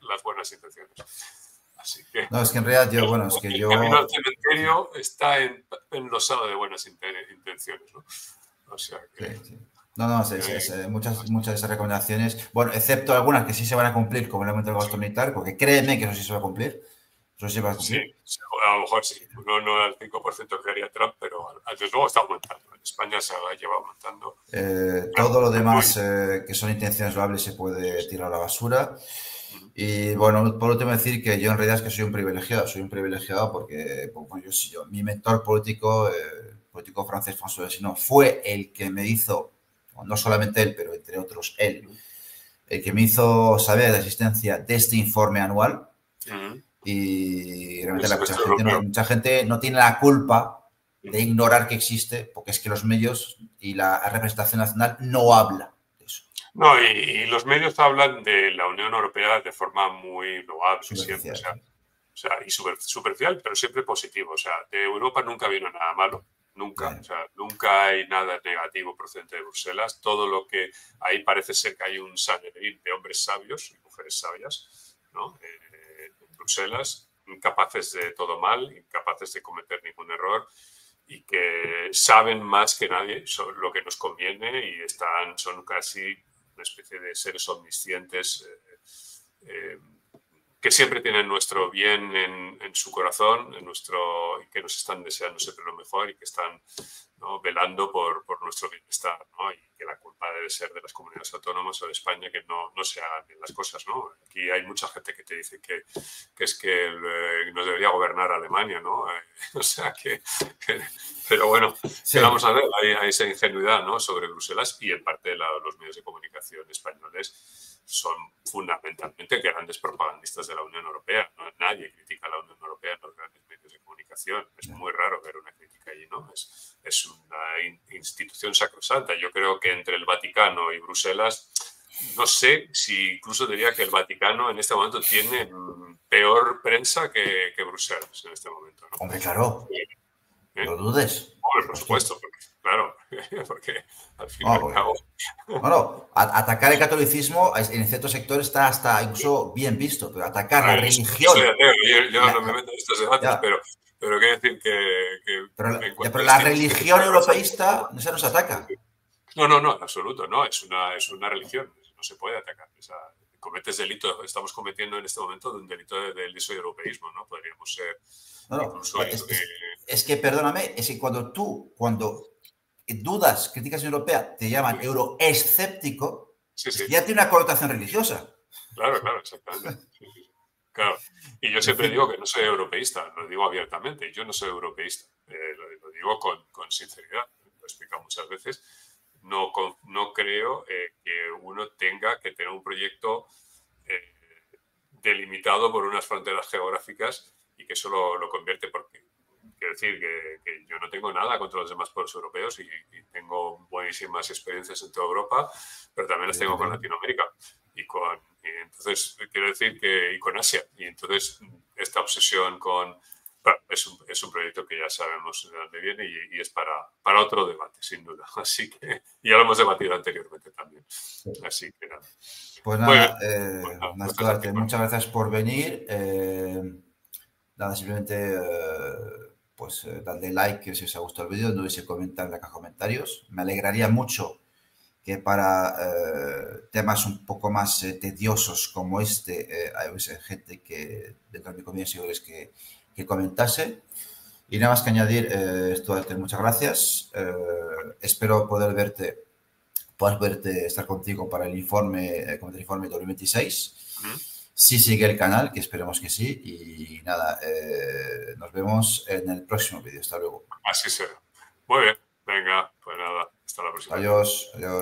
las buenas intenciones. Así que... No, es que en realidad yo, bueno, es que yo... El camino al cementerio está enlosado de buenas intenciones, ¿no? O sea que... Sí. No, muchas de esas recomendaciones, bueno, excepto algunas que sí se van a cumplir, como el aumento del gasto militar, porque créeme que eso sí se va a cumplir. Eso sí va a cumplir. Sí, a lo mejor sí. No al 5% que haría Trump, pero desde luego está aumentando. En España se lleva aumentando. Todo lo demás que son intenciones loables se puede tirar a la basura. Y bueno, por último decir que yo en realidad es que soy un privilegiado porque bueno, mi mentor político, político francés François Asselineau, fue el que me hizo, no solamente él, pero entre otros él, el que me hizo saber de la existencia de este informe anual. Y realmente mucha gente no tiene la culpa de ignorar que existe, porque es que los medios y la representación nacional no habla de eso. No, y los medios hablan de la Unión Europea de forma muy loable siempre, y superficial, pero siempre positivo. O sea, de Europa nunca vino nada malo, nunca. Claro. O sea, nunca hay nada negativo procedente de Bruselas. Todo lo que hay parece ser que hay un Sanedrín de hombres sabios y mujeres sabias, ¿no? En Bruselas, incapaces de todo mal, incapaces de cometer ningún error y que saben más que nadie sobre lo que nos conviene y son casi una especie de seres omniscientes que siempre tienen nuestro bien en su corazón, y que nos están deseando siempre lo mejor y que están, ¿no?, velando por nuestro bienestar, ¿no? Y que la culpa debe ser de las comunidades autónomas o de España que no se hagan bien las cosas, ¿no? Aquí hay mucha gente que te dice que es que nos debería gobernar Alemania, ¿no? O sea pero bueno, sí. ¿Qué vamos a ver? Hay esa ingenuidad, ¿no?, sobre Bruselas y en parte los medios de comunicación españoles son fundamentalmente grandes propagandistas de la Unión Europea. ¿No? Nadie critica a la Unión Europea en los grandes medios de comunicación. Es muy raro ver una crítica allí, ¿no? Es una institución sacrosanta. Yo creo que entre el Vaticano y Bruselas, no sé si incluso diría que el Vaticano en este momento tiene peor prensa que Bruselas en este momento, ¿no? Hombre, claro. No dudes. Hombre, por supuesto, porque al fin y al cabo... Bueno, atacar el catolicismo en cierto sector está hasta incluso bien visto, pero atacar la religión... Yo no me meto en estos debates, pero quiero decir que pero la religión europeísta no se nos ataca. No, en absoluto, no, es una religión, no se puede atacar. Cometes delito, estamos cometiendo en este momento un delito del europeísmo, ¿no? Podríamos ser... Es que, perdóname, es que cuando dudas, críticas en europea, te llaman euroescéptico, ya tiene una connotación religiosa. Claro, exactamente. Claro. Y yo siempre digo que no soy europeísta, lo digo abiertamente, yo no soy europeísta, lo digo con sinceridad, lo he explicado muchas veces. No creo que uno tenga que tener un proyecto delimitado por unas fronteras geográficas y que eso lo convierte porque... Quiero decir que yo no tengo nada contra los demás pueblos europeos y tengo buenísimas experiencias en toda Europa, pero también las tengo con Latinoamérica. entonces, quiero decir que y con Asia. Y entonces, esta obsesión con... Bueno, es un proyecto que ya sabemos de dónde viene y es para otro debate, sin duda. Así que ya lo hemos debatido anteriormente también. Así que nada. Pues Muy nada, bien. Néstor Duarte, muchas gracias por venir. Nada, simplemente pues dadle like si os ha gustado el vídeo, no olvidéis comentar en la caja de comentarios. Me alegraría mucho que para temas un poco más tediosos como este, hay gente que, dentro de mi comunidad de seguidores, que comentase. Y nada más que añadir, Duarte, muchas gracias. Espero poder verte, estar contigo para el informe, comentar el informe 2026. Si sigue el canal, que esperemos que sí. Y nada, nos vemos en el próximo vídeo. Hasta luego. Así será. Muy bien. Venga, pues nada, hasta la próxima. Adiós. Adiós.